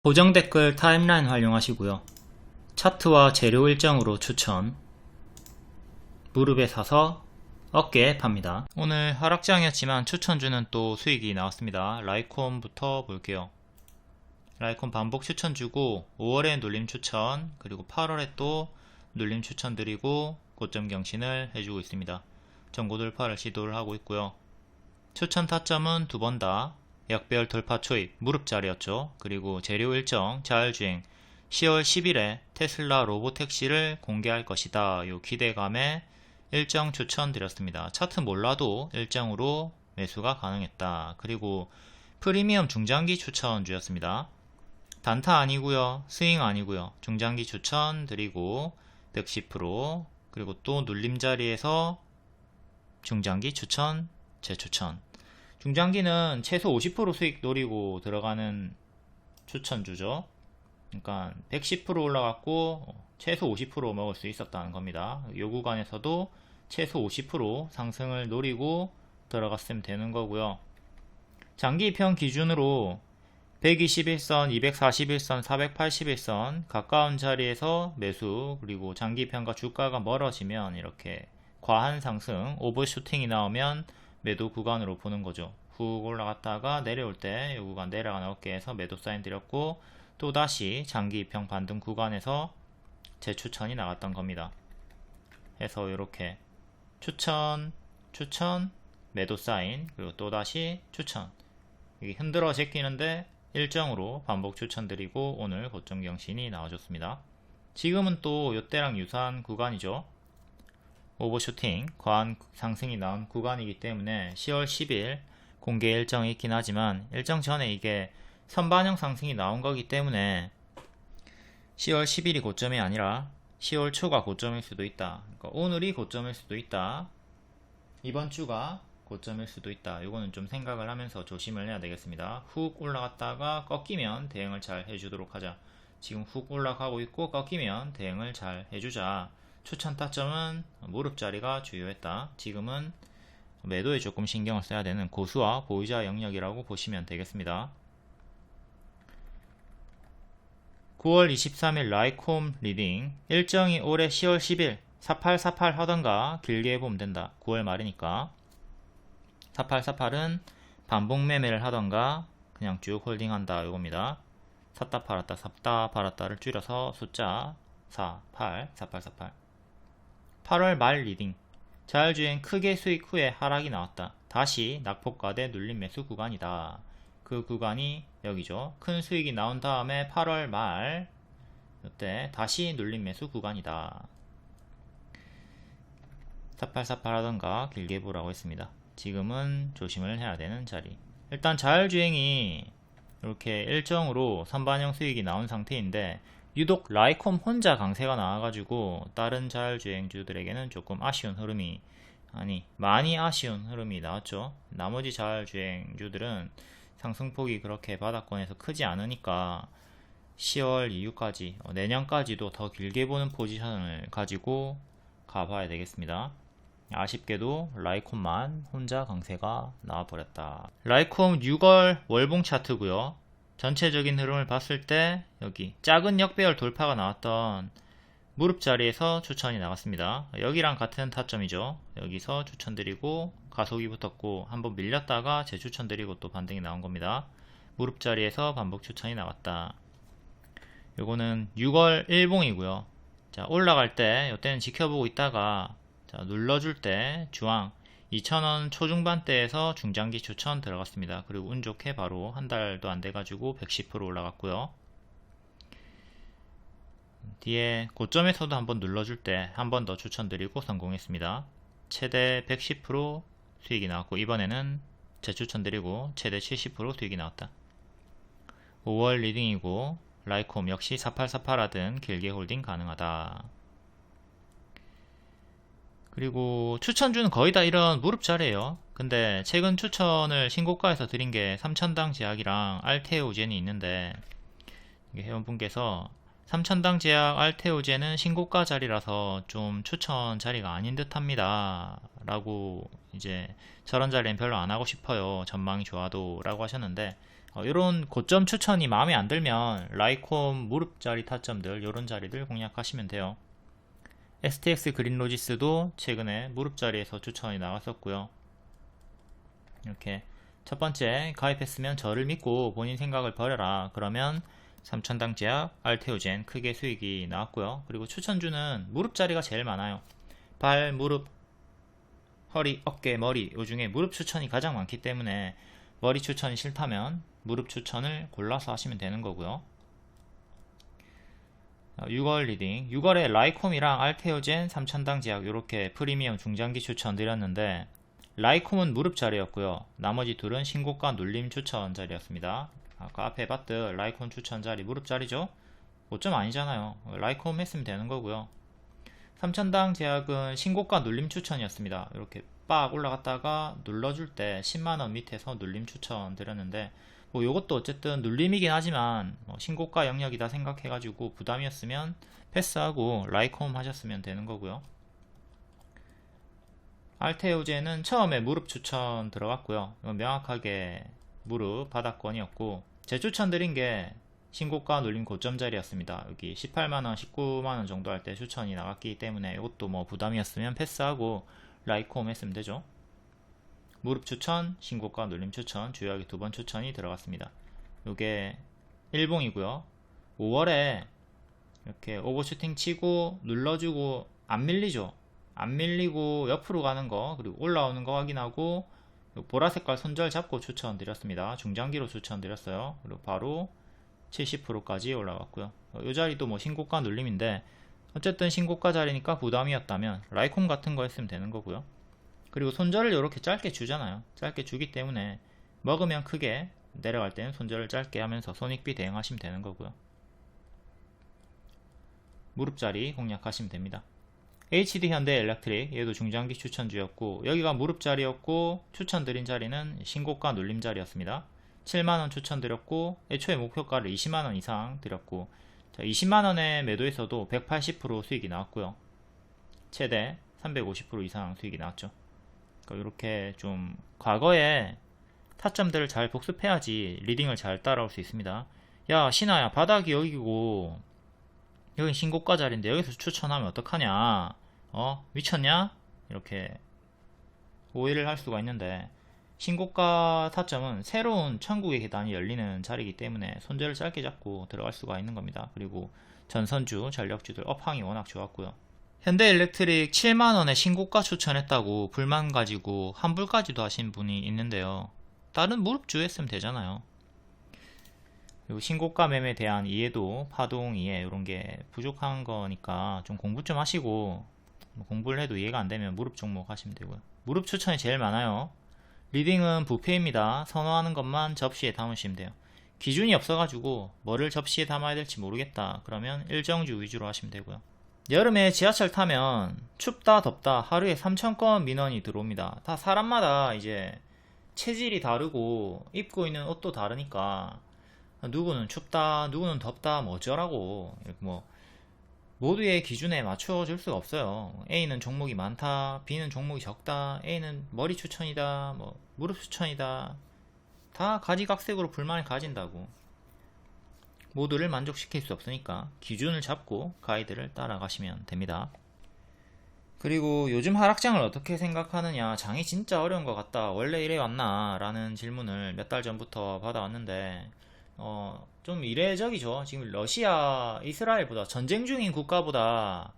고정 댓글 타임라인 활용하시고요. 차트와 재료 일정으로 추천. 무릎에 사서 어깨에 팝니다. 오늘 하락장이었지만 추천주는 또 수익이 나왔습니다. 라이콤부터 볼게요. 라이콤 반복 추천 주고 5월에 눌림 추천, 그리고 8월에 또 눌림 추천 드리고 고점 경신을 해주고 있습니다. 전고 돌파를 시도를 하고 있고요. 추천 타점은 두 번 다 역배열 돌파 초입 무릎자리였죠. 그리고 재료 일정 자율주행 10월 10일에 테슬라 로보택시를 공개할 것이다. 요 기대감에 일정 추천 드렸습니다. 차트 몰라도 일정으로 매수가 가능했다. 그리고 프리미엄 중장기 추천 주였습니다. 단타 아니고요, 스윙 아니고요, 중장기 추천 드리고 110%, 그리고 또 눌림 자리에서 중장기 추천, 재추천. 중장기는 최소 50% 수익 노리고 들어가는 추천주죠. 그러니까 110% 올라갔고 최소 50% 먹을 수 있었다는 겁니다. 요 구간에서도 최소 50% 상승을 노리고 들어갔으면 되는 거고요. 장기평 기준으로 121선, 241선, 481선 가까운 자리에서 매수, 그리고 장기평과 주가가 멀어지면 이렇게 과한 상승, 오버슈팅이 나오면 매도 구간으로 보는 거죠. 훅 올라갔다가 내려올 때 이 구간 내려가는 어깨에서 매도 사인 드렸고, 또다시 장기평 반등 구간에서 재추천이 나갔던 겁니다. 해서 이렇게 추천, 추천, 매도 사인, 그리고 또다시 추천. 이게 흔들어 제끼는데 일정으로 반복 추천드리고 오늘 고점 경신이 나와줬습니다. 지금은 또 이때랑 유사한 구간이죠. 오버슈팅, 과한 상승이 나온 구간이기 때문에 10월 10일 공개 일정이 있긴 하지만 일정 전에 이게 선반영 상승이 나온 거기 때문에 10월 10일이 고점이 아니라 10월 초가 고점일 수도 있다. 그러니까 오늘이 고점일 수도 있다. 이번 주가 고점일 수도 있다. 이거는 좀 생각을 하면서 조심을 해야 되겠습니다. 훅 올라갔다가 꺾이면 대응을 잘 해주도록 하자. 지금 훅 올라가고 있고 꺾이면 대응을 잘 해주자. 추천 타점은 무릎 자리가 주요했다. 지금은 매도에 조금 신경을 써야 되는 고수와 보유자 영역이라고 보시면 되겠습니다. 9월 23일 라이콤 리딩 일정이 올해 10월 10일 4848 하던가 길게 해보면 된다. 9월 말이니까 4848은 반복 매매를 하던가 그냥 쭉 홀딩한다 요겁니다. 샀다 팔았다 샀다 팔았다를 줄여서 숫자 4, 8, 4848. 8월 말 리딩 자율주행 크게 수익 후에 하락이 나왔다. 다시 낙폭과대 눌림 매수 구간이다. 그 구간이 여기죠. 큰 수익이 나온 다음에 8월 말 이때 다시 눌림 매수 구간이다. 4848 하던가 길게 보라고 했습니다. 지금은 조심을 해야 되는 자리. 일단 자율주행이 이렇게 일정으로 선반영 수익이 나온 상태인데 유독 라이콤 혼자 강세가 나와가지고 다른 자율주행주들에게는 조금 아쉬운 흐름이, 아니 많이 아쉬운 흐름이 나왔죠. 나머지 자율주행주들은 상승폭이 그렇게 바닥권에서 크지 않으니까 10월 이후까지 내년까지도 더 길게 보는 포지션을 가지고 가봐야 되겠습니다. 아쉽게도 라이콤만 혼자 강세가 나와버렸다. 라이콤 6월 월봉 차트고요. 전체적인 흐름을 봤을 때 여기 작은 역배열 돌파가 나왔던 무릎 자리에서 추천이 나갔습니다. 여기랑 같은 타점이죠. 여기서 추천드리고 가속이 붙었고 한번 밀렸다가 재추천드리고 또 반등이 나온 겁니다. 무릎 자리에서 반복 추천이 나왔다. 요거는 6월 일봉이고요. 자, 올라갈 때 이때는 지켜보고 있다가 자, 눌러줄 때 주황 2,000원 초중반대에서 중장기 추천 들어갔습니다. 그리고 운 좋게 바로 한 달도 안 돼가지고 110% 올라갔고요. 뒤에 고점에서도 한번 눌러줄 때 한 번 더 추천드리고 성공했습니다. 최대 110% 수익이 나왔고 이번에는 재추천드리고 최대 70% 수익이 나왔다. 5월 리딩이고 라이콤 역시 4848 하든 길게 홀딩 가능하다. 그리고 추천주는 거의 다 이런 무릎 자리에요. 근데 최근 추천을 신고가에서 드린 게 3000당 제약이랑 알테오젠이 있는데 회원분께서 3000당 제약 알테오젠은 신고가 자리라서 좀 추천 자리가 아닌 듯 합니다 라고 이제 저런 자리는 별로 안 하고 싶어요 전망이 좋아도 라고 하셨는데 이런 고점 추천이 마음에 안 들면 라이콤 무릎 자리 타점들 요런 자리들 공략하시면 돼요. STX 그린로지스도 최근에 무릎 자리에서 추천이 나왔었고요. 이렇게 첫 번째 가입했으면 저를 믿고 본인 생각을 버려라. 그러면 3000당 제약, 알테오젠 크게 수익이 나왔고요. 그리고 추천주는 무릎 자리가 제일 많아요. 발, 무릎, 허리, 어깨, 머리 요 중에 무릎 추천이 가장 많기 때문에 머리 추천이 싫다면 무릎 추천을 골라서 하시면 되는 거고요. 6월 리딩 6월에 라이콤이랑 알테오젠 3000당 제약 이렇게 프리미엄 중장기 추천 드렸는데 라이콤은 무릎 자리였고요. 나머지 둘은 신고가 눌림 추천 자리였습니다. 아까 앞에 봤듯 라이콤 추천 자리 무릎 자리죠. 5점 아니잖아요. 라이콤 했으면 되는 거고요. 3000당 제약은 신고가 눌림 추천이었습니다. 이렇게 빡 올라갔다가 눌러줄 때 10만원 밑에서 눌림 추천 드렸는데 뭐 요것도 어쨌든 눌림이긴 하지만 신고가 영역이다 생각해가지고 부담이었으면 패스하고 라이콤 하셨으면 되는 거고요. 알테오제는 처음에 무릎 추천 들어갔고요. 이건 명확하게 무릎 바닥권이었고 제 추천드린 게 신고가 눌림 고점 자리였습니다. 여기 18만원, 19만원 정도 할 때 추천이 나갔기 때문에 이것도 뭐 부담이었으면 패스하고 라이콤 했으면 되죠. 무릎 추천, 신고가 눌림 추천, 주요하게 두 번 추천이 들어갔습니다. 요게 일봉이고요. 5월에 이렇게 오버슈팅 치고 눌러주고 안 밀리죠. 안 밀리고 옆으로 가는 거 그리고 올라오는 거 확인하고 보라색깔 손절 잡고 추천드렸습니다. 중장기로 추천드렸어요. 그리고 바로 70%까지 올라갔고요. 이 자리도 뭐 신고가 눌림인데 어쨌든 신고가 자리니까 부담이었다면 라이콤 같은 거 했으면 되는 거고요. 그리고 손절을 이렇게 짧게 주잖아요. 짧게 주기 때문에 먹으면 크게 내려갈 때는 손절을 짧게 하면서 손익비 대응하시면 되는 거고요. 무릎 자리 공략하시면 됩니다. HD 현대 엘렉트릭 얘도 중장기 추천주였고 여기가 무릎 자리였고 추천드린 자리는 신고가 눌림 자리였습니다. 7만원 추천드렸고 애초에 목표가를 20만원 이상 드렸고 20만원에 매도에서도 180% 수익이 나왔고요. 최대 350% 이상 수익이 나왔죠. 이렇게 좀 과거에 타점들을 잘 복습해야지 리딩을 잘 따라올 수 있습니다. 야 신하야 바닥이 여기고 여긴 신고가 자리인데 여기서 추천하면 어떡하냐 미쳤냐? 이렇게 오해를 할 수가 있는데 신고가 타점은 새로운 천국의 계단이 열리는 자리이기 때문에 손절을 짧게 잡고 들어갈 수가 있는 겁니다. 그리고 전선주, 전력주들 업황이 워낙 좋았고요. 현대일렉트릭 7만원에 신고가 추천했다고 불만 가지고 환불까지도 하신 분이 있는데요. 다른 무릎주 했으면 되잖아요. 그리고 신고가 매매에 대한 이해도 파동 이해 이런게 부족한 거니까 좀 공부 좀 하시고 공부를 해도 이해가 안되면 무릎 종목 하시면 되고요. 무릎 추천이 제일 많아요. 리딩은 부페입니다. 선호하는 것만 접시에 담으시면 돼요. 기준이 없어가지고 뭐를 접시에 담아야 될지 모르겠다 그러면 일정주 위주로 하시면 되고요. 여름에 지하철 타면 춥다 덥다 하루에 3,000건 민원이 들어옵니다. 다 사람마다 이제 체질이 다르고 입고 있는 옷도 다르니까 누구는 춥다 누구는 덥다 뭐 어쩌라고 뭐 모두의 기준에 맞춰 줄 수가 없어요. A는 종목이 많다 B는 종목이 적다 A는 머리 추천이다 뭐 무릎 추천이다 다 가지각색으로 불만을 가진다고. 모두를 만족시킬 수 없으니까 기준을 잡고 가이드를 따라가시면 됩니다. 그리고 요즘 하락장을 어떻게 생각하느냐, 장이 진짜 어려운 것 같다, 원래 이래 왔나 라는 질문을 몇 달 전부터 받아왔는데 좀 이례적이죠. 지금 러시아 이스라엘보다 전쟁 중인 국가보다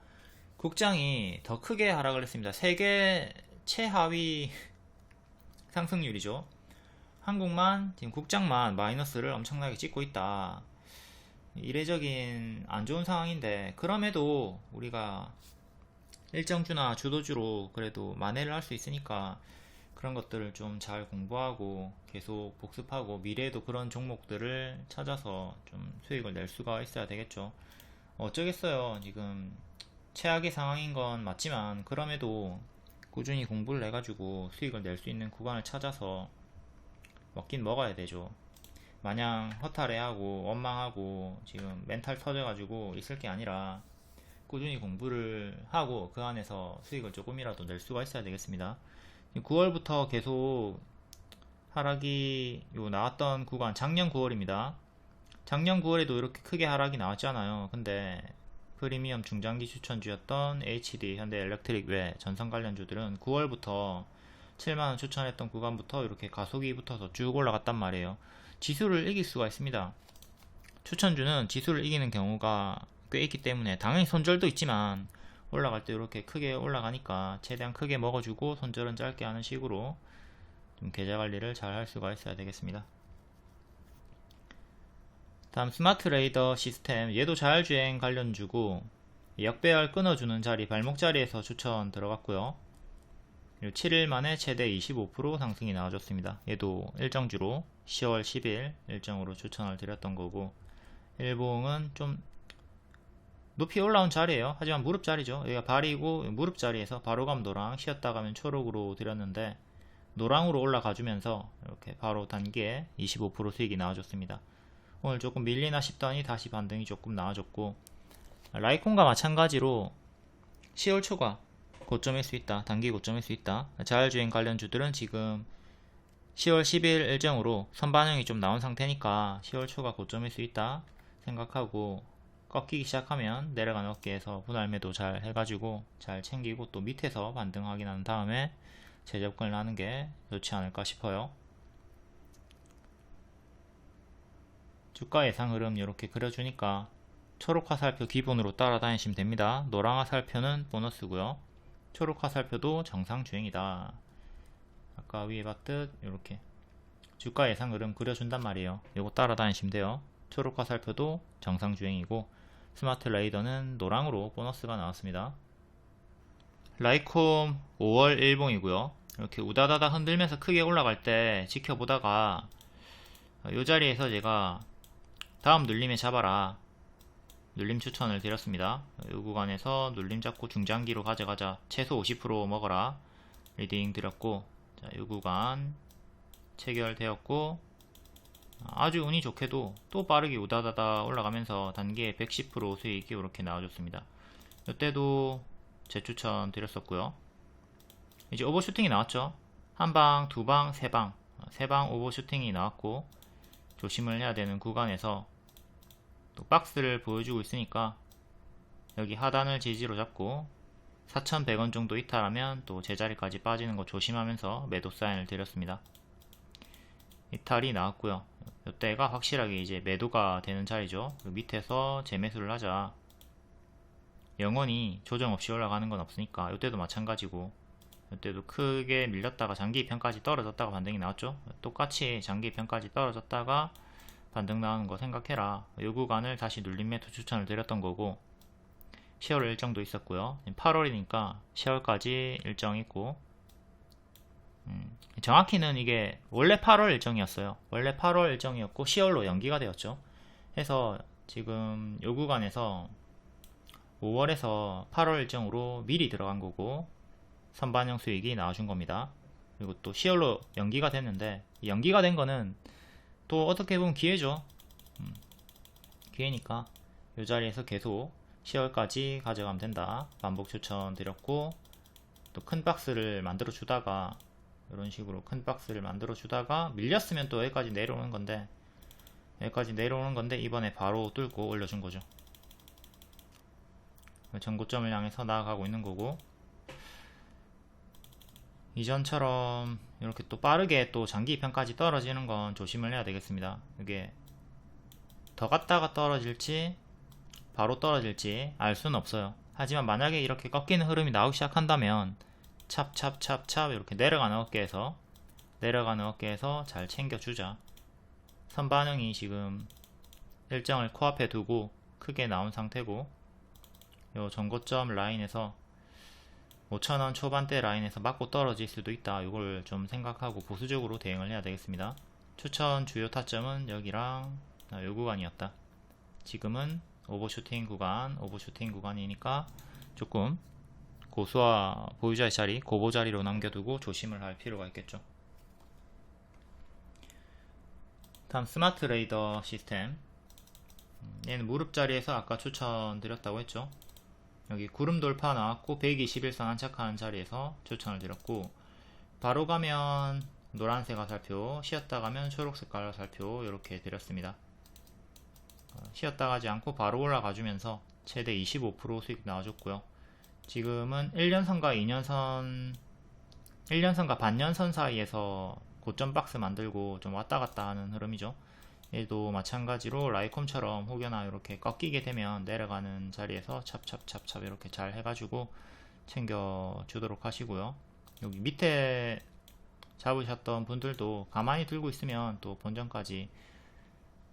국장이 더 크게 하락을 했습니다. 세계 최하위 상승률이죠. 한국만 지금 국장만 마이너스를 엄청나게 찍고 있다. 이례적인 안 좋은 상황인데 그럼에도 우리가 일정주나 주도주로 그래도 만회를 할 수 있으니까 그런 것들을 좀 잘 공부하고 계속 복습하고 미래에도 그런 종목들을 찾아서 좀 수익을 낼 수가 있어야 되겠죠. 어쩌겠어요. 지금 최악의 상황인 건 맞지만 그럼에도 꾸준히 공부를 해가지고 수익을 낼 수 있는 구간을 찾아서 먹긴 먹어야 되죠. 마냥 허탈해하고 원망하고 지금 멘탈 터져가지고 있을 게 아니라 꾸준히 공부를 하고 그 안에서 수익을 조금이라도 낼 수가 있어야 되겠습니다. 9월부터 계속 하락이 요 나왔던 구간 작년 9월입니다. 작년 9월에도 이렇게 크게 하락이 나왔잖아요. 근데 프리미엄 중장기 추천주였던 HD, 현대엘렉트릭 외 전선 관련주들은 9월부터 7만원 추천했던 구간부터 이렇게 가속이 붙어서 쭉 올라갔단 말이에요. 지수를 이길 수가 있습니다. 추천주는 지수를 이기는 경우가 꽤 있기 때문에 당연히 손절도 있지만 올라갈 때 이렇게 크게 올라가니까 최대한 크게 먹어주고 손절은 짧게 하는 식으로 좀 계좌 관리를 잘 할 수가 있어야 되겠습니다. 다음 스마트 레이더 시스템, 얘도 자율주행 관련주고 역배열 끊어주는 자리 발목 자리에서 추천 들어갔고요. 7일 만에 최대 25% 상승이 나와줬습니다. 얘도 일정주로 10월 10일 일정으로 추천을 드렸던 거고, 일봉은 좀 높이 올라온 자리에요. 하지만 무릎 자리죠. 여기가 발이고 무릎 자리에서 바로 가면 노랑, 쉬었다 가면 초록으로 드렸는데 노랑으로 올라가주면서 이렇게 바로 단기에 25% 수익이 나와줬습니다. 오늘 조금 밀리나 싶더니 다시 반등이 조금 나와줬고, 라이콘과 마찬가지로 10월 초가 고점일 수 있다. 단기 고점일 수 있다. 자율주행 관련주들은 지금 10월 10일 일정으로 선반영이 좀 나온 상태니까 10월 초가 고점일 수 있다 생각하고, 꺾이기 시작하면 내려가는 어깨에서 분할 매도 잘 해가지고 잘 챙기고 또 밑에서 반등 확인한 다음에 재접근을 하는 게 좋지 않을까 싶어요. 주가 예상 흐름 이렇게 그려주니까 초록 화살표 기본으로 따라다니시면 됩니다. 노랑 화살표는 보너스고요. 초록 화살표도 정상 주행이다. 아까 위에 봤듯 이렇게 주가 예상 흐름 그려준단 말이에요. 이거 따라다니시면 돼요. 초록 화살표도 정상 주행이고 스마트 레이더는 노랑으로 보너스가 나왔습니다. 라이콤 5월 일봉이고요. 이렇게 우다다다 흔들면서 크게 올라갈 때 지켜보다가 이 자리에서 제가 다음 눌림에 잡아라 눌림 추천을 드렸습니다. 이 구간에서 눌림 잡고 중장기로 가져가자, 최소 50% 먹어라 리딩 드렸고, 자, 이 구간 체결되었고, 아주 운이 좋게도 또 빠르게 우다다다 올라가면서 단기에 110% 수익이 이렇게 나와줬습니다. 이때도 재추천 드렸었고요. 이제 오버슈팅이 나왔죠. 한방, 두방, 세방, 세방 오버슈팅이 나왔고, 조심을 해야 되는 구간에서 또 박스를 보여주고 있으니까 여기 하단을 지지로 잡고 4,100원 정도 이탈하면 또 제자리까지 빠지는 거 조심하면서 매도 사인을 드렸습니다. 이탈이 나왔고요. 이때가 확실하게 이제 매도가 되는 자리죠. 밑에서 재매수를 하자. 영원히 조정 없이 올라가는 건 없으니까 이때도 마찬가지고, 이때도 크게 밀렸다가 장기 편까지 떨어졌다가 반등이 나왔죠. 똑같이 장기 편까지 떨어졌다가 반등 나오는 거 생각해라. 이 구간을 다시 눌림 매도 추천을 드렸던 거고, 10월 일정도 있었고요. 8월이니까 10월까지 일정 있고, 정확히는 이게 원래 8월 일정이었어요. 원래 8월 일정이었고 10월로 연기가 되었죠. 해서 지금 이 구간에서 5월에서 8월 일정으로 미리 들어간 거고 선반영 수익이 나와준 겁니다. 그리고 또 10월로 연기가 됐는데, 연기가 된 거는 또 어떻게 보면 기회죠. 기회니까 이 자리에서 계속 10월까지 가져가면 된다. 반복 추천 드렸고, 또 큰 박스를 만들어 주다가 이런 식으로 큰 박스를 만들어 주다가 밀렸으면 또 여기까지 내려오는 건데, 이번에 바로 뚫고 올려준 거죠. 전고점을 향해서 나아가고 있는 거고, 이전처럼 이렇게 또 빠르게 또 장기 편까지 떨어지는 건 조심을 해야 되겠습니다. 이게 더 갔다가 떨어질지 바로 떨어질지 알 수는 없어요. 하지만 만약에 이렇게 꺾이는 흐름이 나오기 시작한다면 찹찹찹찹 이렇게 내려가는 어깨에서 잘 챙겨주자. 선반영이 지금 일정을 코앞에 두고 크게 나온 상태고, 요 전고점 라인에서 5,000원 초반대 라인에서 맞고 떨어질 수도 있다. 이걸 좀 생각하고 보수적으로 대응을 해야 되겠습니다. 추천 주요 타점은 여기랑 요 구간이었다. 지금은 오버슈팅 구간이니까 조금 고수와 보유자의 자리, 고보 자리로 남겨두고 조심을 할 필요가 있겠죠. 다음 스마트 레이더 시스템, 얘는 무릎 자리에서 아까 추천드렸다고 했죠. 여기 구름 돌파 나왔고 121선 안착하는 자리에서 추천을 드렸고, 바로 가면 노란색 화살표, 쉬었다 가면 초록색깔 화살표 이렇게 드렸습니다. 쉬었다 가지 않고 바로 올라가 주면서 최대 25% 수익 나와줬고요. 지금은 1년선과 2년선, 1년선과 반년선 사이에서 고점 박스 만들고 좀 왔다 갔다 하는 흐름이죠. 얘도 마찬가지로 라이콤처럼 혹여나 이렇게 꺾이게 되면 내려가는 자리에서 찹찹찹찹 이렇게 잘 해가지고 챙겨 주도록 하시고요. 여기 밑에 잡으셨던 분들도 가만히 들고 있으면 또 본전까지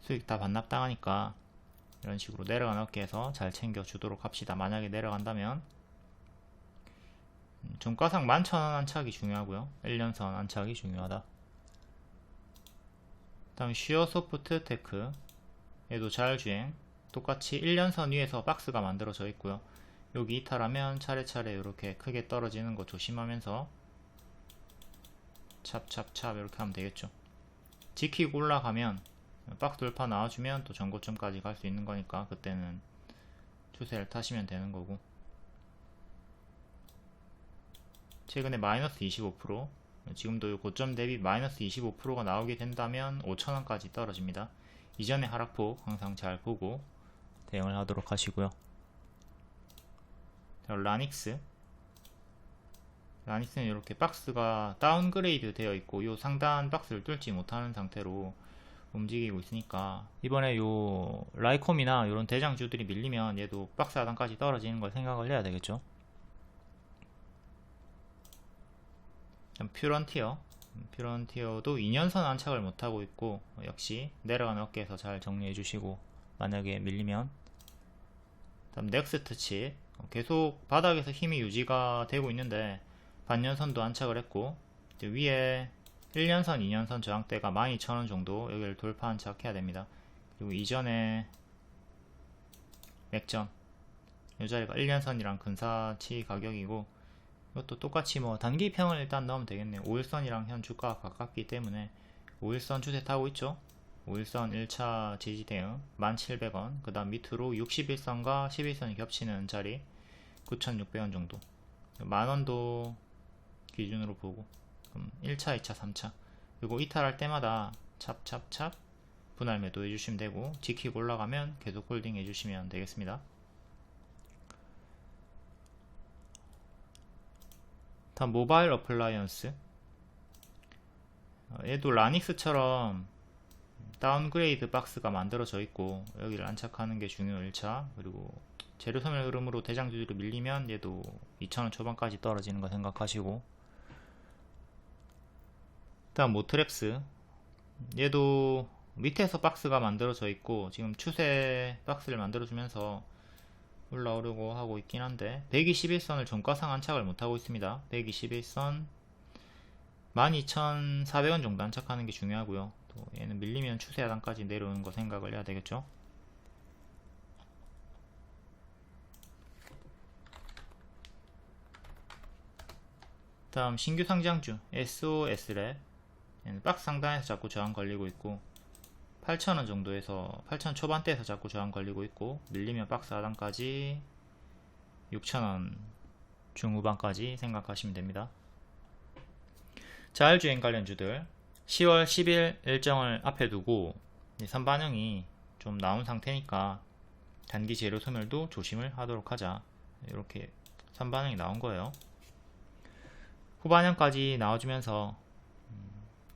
수익 다 반납당하니까 이런 식으로 내려가는 어깨에서 잘 챙겨 주도록 합시다. 만약에 내려간다면 종가상 11,000원 안착이 중요하고요. 1년선 안착이 중요하다. 다음 슈어소프트 테크, 얘도 자율주행, 똑같이 1년선 위에서 박스가 만들어져 있고요. 여기 이탈하면 차례차례 이렇게 크게 떨어지는 거 조심하면서 찹찹찹 이렇게 하면 되겠죠. 지키고 올라가면 박스 돌파 나와주면 또 전고점까지 갈 수 있는 거니까 그때는 추세를 타시면 되는 거고. 최근에 마이너스 25%, 지금도 고점 대비 마이너스 25%가 나오게 된다면 5,000원까지 떨어집니다. 이전의 하락폭 항상 잘 보고 대응을 하도록 하시고요. 라닉스는 이렇게 박스가 다운그레이드 되어 있고 요 상단 박스를 뚫지 못하는 상태로 움직이고 있으니까 이번에 요 라이콤이나 이런 대장주들이 밀리면 얘도 박스 하단까지 떨어지는 걸 생각을 해야 되겠죠. 퓨런티어도 2년선 안착을 못하고 있고 역시 내려가는 어깨에서 잘 정리해 주시고 만약에 밀리면. 다음 넥스트 칩, 계속 바닥에서 힘이 유지가 되고 있는데 반년선도 안착을 했고 위에 1년선 2년선 저항대가 12,000원 정도 여기를 돌파 안착해야 됩니다. 그리고 이전에 맥전 이 자리가 1년선이랑 근사치 가격이고 이것도 똑같이 뭐 단기평을 일단 넣으면 되겠네요. 5일선이랑 현 주가가 가깝기 때문에 5일선 추세 타고 있죠. 5일선 1차 지지 대응 1,700원, 그 다음 밑으로 61선과 11선이 겹치는 자리 9,600원 정도, 만원도 기준으로 보고 그럼 1차, 2차, 3차 그리고 이탈할 때마다 찹찹찹 분할 매도 해주시면 되고 지키고 올라가면 계속 홀딩 해주시면 되겠습니다. 다음 모바일 어플라이언스, 얘도 라닉스처럼 다운그레이드 박스가 만들어져 있고 여기를 안착하는 게 중요 1차, 그리고 재료 소멸 흐름으로 대장주들이 밀리면 얘도 2,000원 초반까지 떨어지는 거 생각하시고. 다음 모트랩스, 얘도 밑에서 박스가 만들어져 있고 지금 추세 박스를 만들어주면서 올라오려고 하고 있긴 한데 121선을 종가상 안착을 못하고 있습니다. 121선 12,400원 정도 안착하는 게 중요하고요. 또 얘는 밀리면 추세 하단까지 내려오는 거 생각을 해야 되겠죠. 다음 신규 상장주 SOS랩, 얘는 박스 상단에서 자꾸 저항 걸리고 있고 8,000원 정도에서 8,000 초반대에서 자꾸 저항 걸리고 있고 밀리면 박스 하단까지 6,000원 중후반까지 생각하시면 됩니다. 자율주행 관련주들 10월 10일 일정을 앞에 두고 선반영이 좀 나온 상태니까 단기 재료 소멸도 조심을 하도록 하자, 이렇게 선반영이 나온 거예요. 후반영까지 나와주면서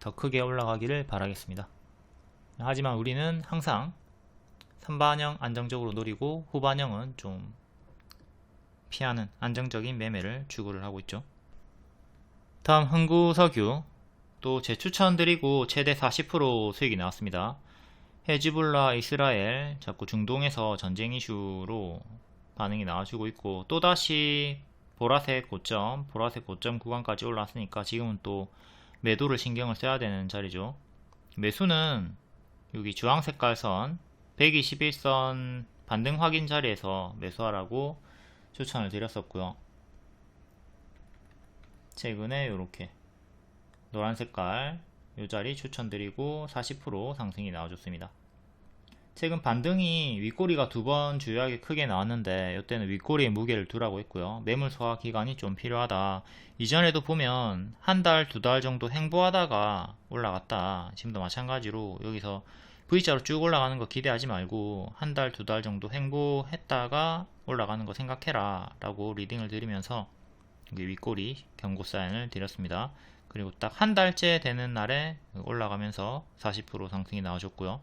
더 크게 올라가기를 바라겠습니다. 하지만 우리는 항상 선반영 안정적으로 노리고 후반영은 좀 피하는 안정적인 매매를 추구를 하고 있죠. 다음 흥구석유, 또 제 추천드리고 최대 40% 수익이 나왔습니다. 헤즈볼라 이스라엘 자꾸 중동에서 전쟁 이슈로 반응이 나와주고 있고 또다시 보라색 고점 구간까지 올라왔으니까 지금은 또 매도를 신경을 써야 되는 자리죠. 매수는 여기 주황색깔 선 121선 반등 확인 자리에서 매수하라고 추천을 드렸었고요. 최근에 이렇게 노란 색깔 이 자리 추천드리고 40% 상승이 나와줬습니다. 최근 반등이 윗꼬리가 두 번 주요하게 크게 나왔는데 이때는 윗꼬리에 무게를 두라고 했고요. 매물 소화 기간이 좀 필요하다. 이전에도 보면 한 달, 두 달 정도 행보하다가 올라갔다. 지금도 마찬가지로 여기서 V자로 쭉 올라가는 거 기대하지 말고 한 달, 두 달 정도 행보했다가 올라가는 거 생각해라 라고 리딩을 드리면서 여기 윗꼬리 경고 사인을 드렸습니다. 그리고 딱 한 달째 되는 날에 올라가면서 40% 상승이 나와줬고요.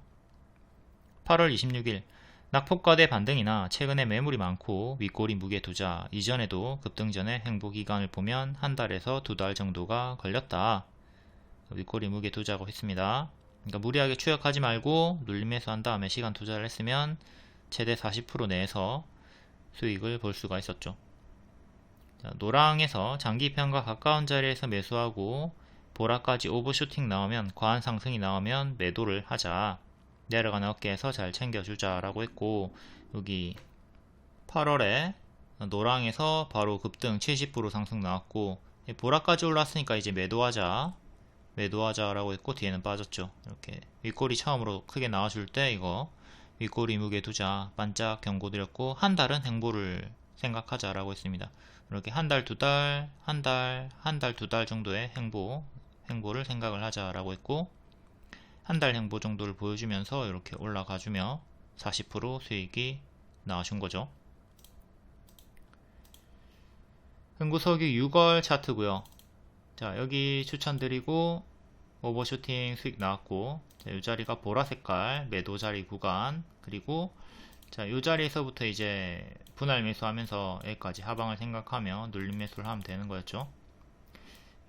8월 26일 낙폭과대 반등이나 최근에 매물이 많고 윗꼬리 무게 두자. 이전에도 급등 전에 행보 기간을 보면 한 달에서 두 달 정도가 걸렸다. 윗꼬리 무게 두자고 했습니다. 그러니까 무리하게 추격하지 말고 눌림 매수한 다음에 시간 투자를 했으면 최대 40% 내에서 수익을 볼 수가 있었죠. 자, 노랑에서 장기평가 가까운 자리에서 매수하고 보라까지 오버슈팅 나오면, 과한 상승이 나오면 매도를 하자. 내려가는 어깨에서 잘 챙겨주자 라고 했고, 여기 8월에 노랑에서 바로 급등 70% 상승 나왔고, 보라까지 올랐으니까 이제 매도하자 라고 했고, 뒤에는 빠졌죠. 이렇게 윗꼬리 처음으로 크게 나와줄 때 이거 윗꼬리 무게 두자 반짝 경고 드렸고, 한 달은 행보를 생각하자 라고 했습니다. 이렇게 한 달, 두 달, 한 달, 두 달 정도의 행보를 생각을 하자 라고 했고, 한 달 행보 정도를 보여주면서 이렇게 올라가주며 40% 수익이 나와준 거죠. 흥구석유 6월 차트고요. 자, 여기 추천드리고 오버슈팅 수익 나왔고, 자, 이 자리가 보라 색깔 매도 자리 구간, 그리고 자, 이 자리에서부터 이제 분할 매수하면서 여기까지 하방을 생각하며 눌림 매수를 하면 되는 거였죠.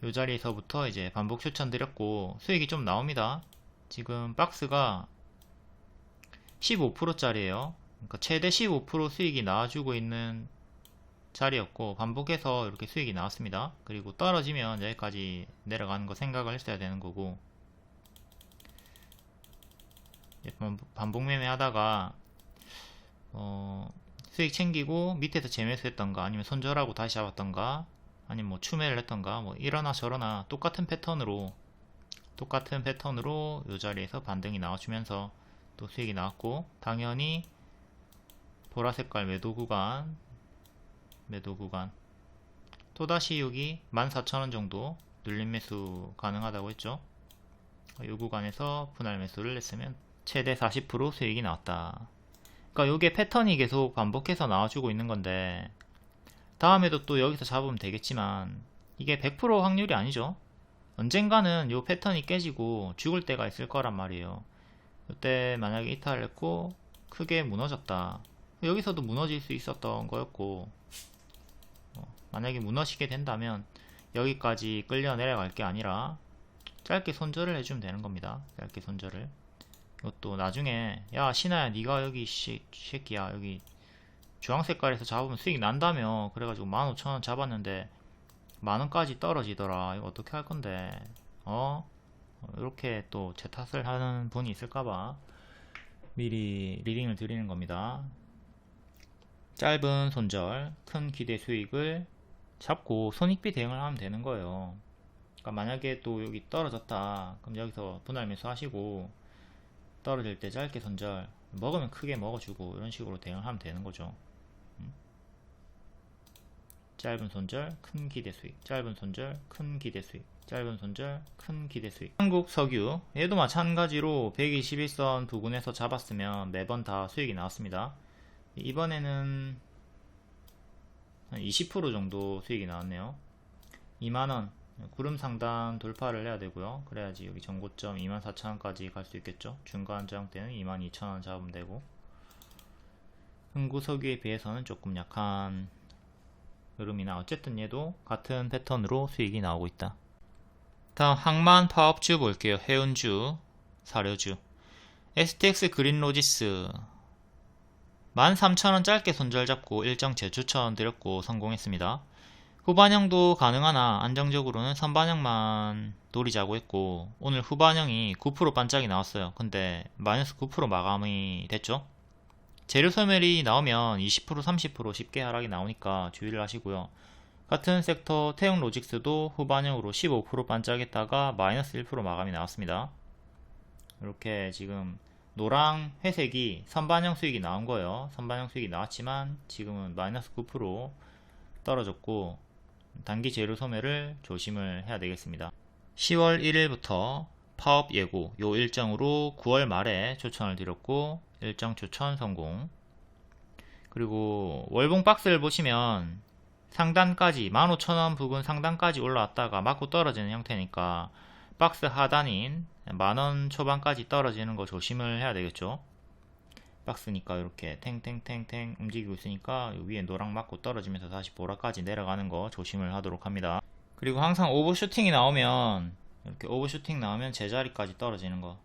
이 자리에서부터 이제 반복 추천드렸고 수익이 좀 나옵니다. 지금 박스가 15%짜리예요. 그러니까 최대 15% 수익이 나와주고 있는 자리였고, 반복해서 이렇게 수익이 나왔습니다. 그리고 떨어지면 여기까지 내려가는 거 생각을 했어야 되는 거고, 반복 매매 하다가 수익 챙기고 밑에서 재매수 했던가, 아니면 손절하고 다시 잡았던가, 아니면 뭐 추매를 했던가, 뭐 이러나 저러나 똑같은 패턴으로 이 자리에서 반등이 나와주면서 또 수익이 나왔고, 당연히 보라색깔 매도 구간 또다시 여기 14,000원 정도 눌림 매수 가능하다고 했죠. 이 구간에서 분할 매수를 했으면 최대 40% 수익이 나왔다. 그러니까 이게 패턴이 계속 반복해서 나와주고 있는 건데, 다음에도 또 여기서 잡으면 되겠지만 이게 100% 확률이 아니죠. 언젠가는 이 패턴이 깨지고 죽을 때가 있을 거란 말이에요. 이때 만약에 이탈을 했고 크게 무너졌다, 여기서도 무너질 수 있었던 거였고, 만약에 무너지게 된다면 여기까지 끌려 내려갈 게 아니라 짧게 손절을 해주면 되는 겁니다. 짧게 손절을. 이것도 나중에 야 신하야, 니가 여기 새끼야 여기 주황 색깔에서 잡으면 수익 난다며 그래가지고 15,000원 잡았는데 만원까지 떨어지더라, 이거 어떻게 할 건데, 이렇게 또 제 탓을 하는 분이 있을까봐 미리 리딩을 드리는 겁니다. 짧은 손절, 큰 기대 수익을 잡고 손익비 대응을 하면 되는 거예요. 그러니까 만약에 또 여기 떨어졌다, 그럼 여기서 분할 매수 하시고, 떨어질 때 짧게 손절, 먹으면 크게 먹어주고, 이런 식으로 대응을 하면 되는 거죠. 짧은 손절, 큰 기대 수익, 짧은 손절, 큰 기대 수익, 짧은 손절, 큰 기대 수익. 한국 석유, 얘도 마찬가지로 121선 부근에서 잡았으면 매번 다 수익이 나왔습니다. 이번에는 한 20% 정도 수익이 나왔네요. 2만원 구름 상단 돌파를 해야 되고요. 그래야지 여기 전고점 24,000원까지 갈 수 있겠죠. 중간 저항 때는 22,000원 잡으면 되고, 흥구석유에 비해서는 조금 약한 흐름이나 어쨌든 얘도 같은 패턴으로 수익이 나오고 있다. 다음 항만 파업주 볼게요. 해운주, 사료주. STX 그린로지스 13,000원 짧게 손절 잡고 일정 재추천 드렸고 성공했습니다. 후반형도 가능하나 안정적으로는 선반영만 노리자고 했고, 오늘 후반형이 9% 반짝이 나왔어요. 근데 마이너스 9% 마감이 됐죠. 재료 소멸이 나오면 20% 30% 쉽게 하락이 나오니까 주의를 하시고요. 같은 섹터 태용로직스도 후반형으로 15% 반짝했다가 마이너스 1% 마감이 나왔습니다. 이렇게 지금 노랑 회색이 선반영 수익이 나온 거예요. 선반영 수익이 나왔지만 지금은 마이너스 9% 떨어졌고 단기 재료 소매를 조심을 해야 되겠습니다. 10월 1일부터 파업 예고 요 일정으로 9월 말에 추천을 드렸고 일정 추천 성공. 그리고 월봉 박스를 보시면 상단까지 15,000원 부근 상단까지 올라왔다가 맞고 떨어지는 형태니까 박스 하단인 만원 초반까지 떨어지는 거 조심을 해야 되겠죠. 박스니까 이렇게 탱탱탱탱 움직이고 있으니까 위에 노랑 맞고 떨어지면서 다시 보라까지 내려가는 거 조심을 하도록 합니다. 그리고 항상 오버슈팅이 나오면 이렇게 오버슈팅 나오면 제자리까지 떨어지는 거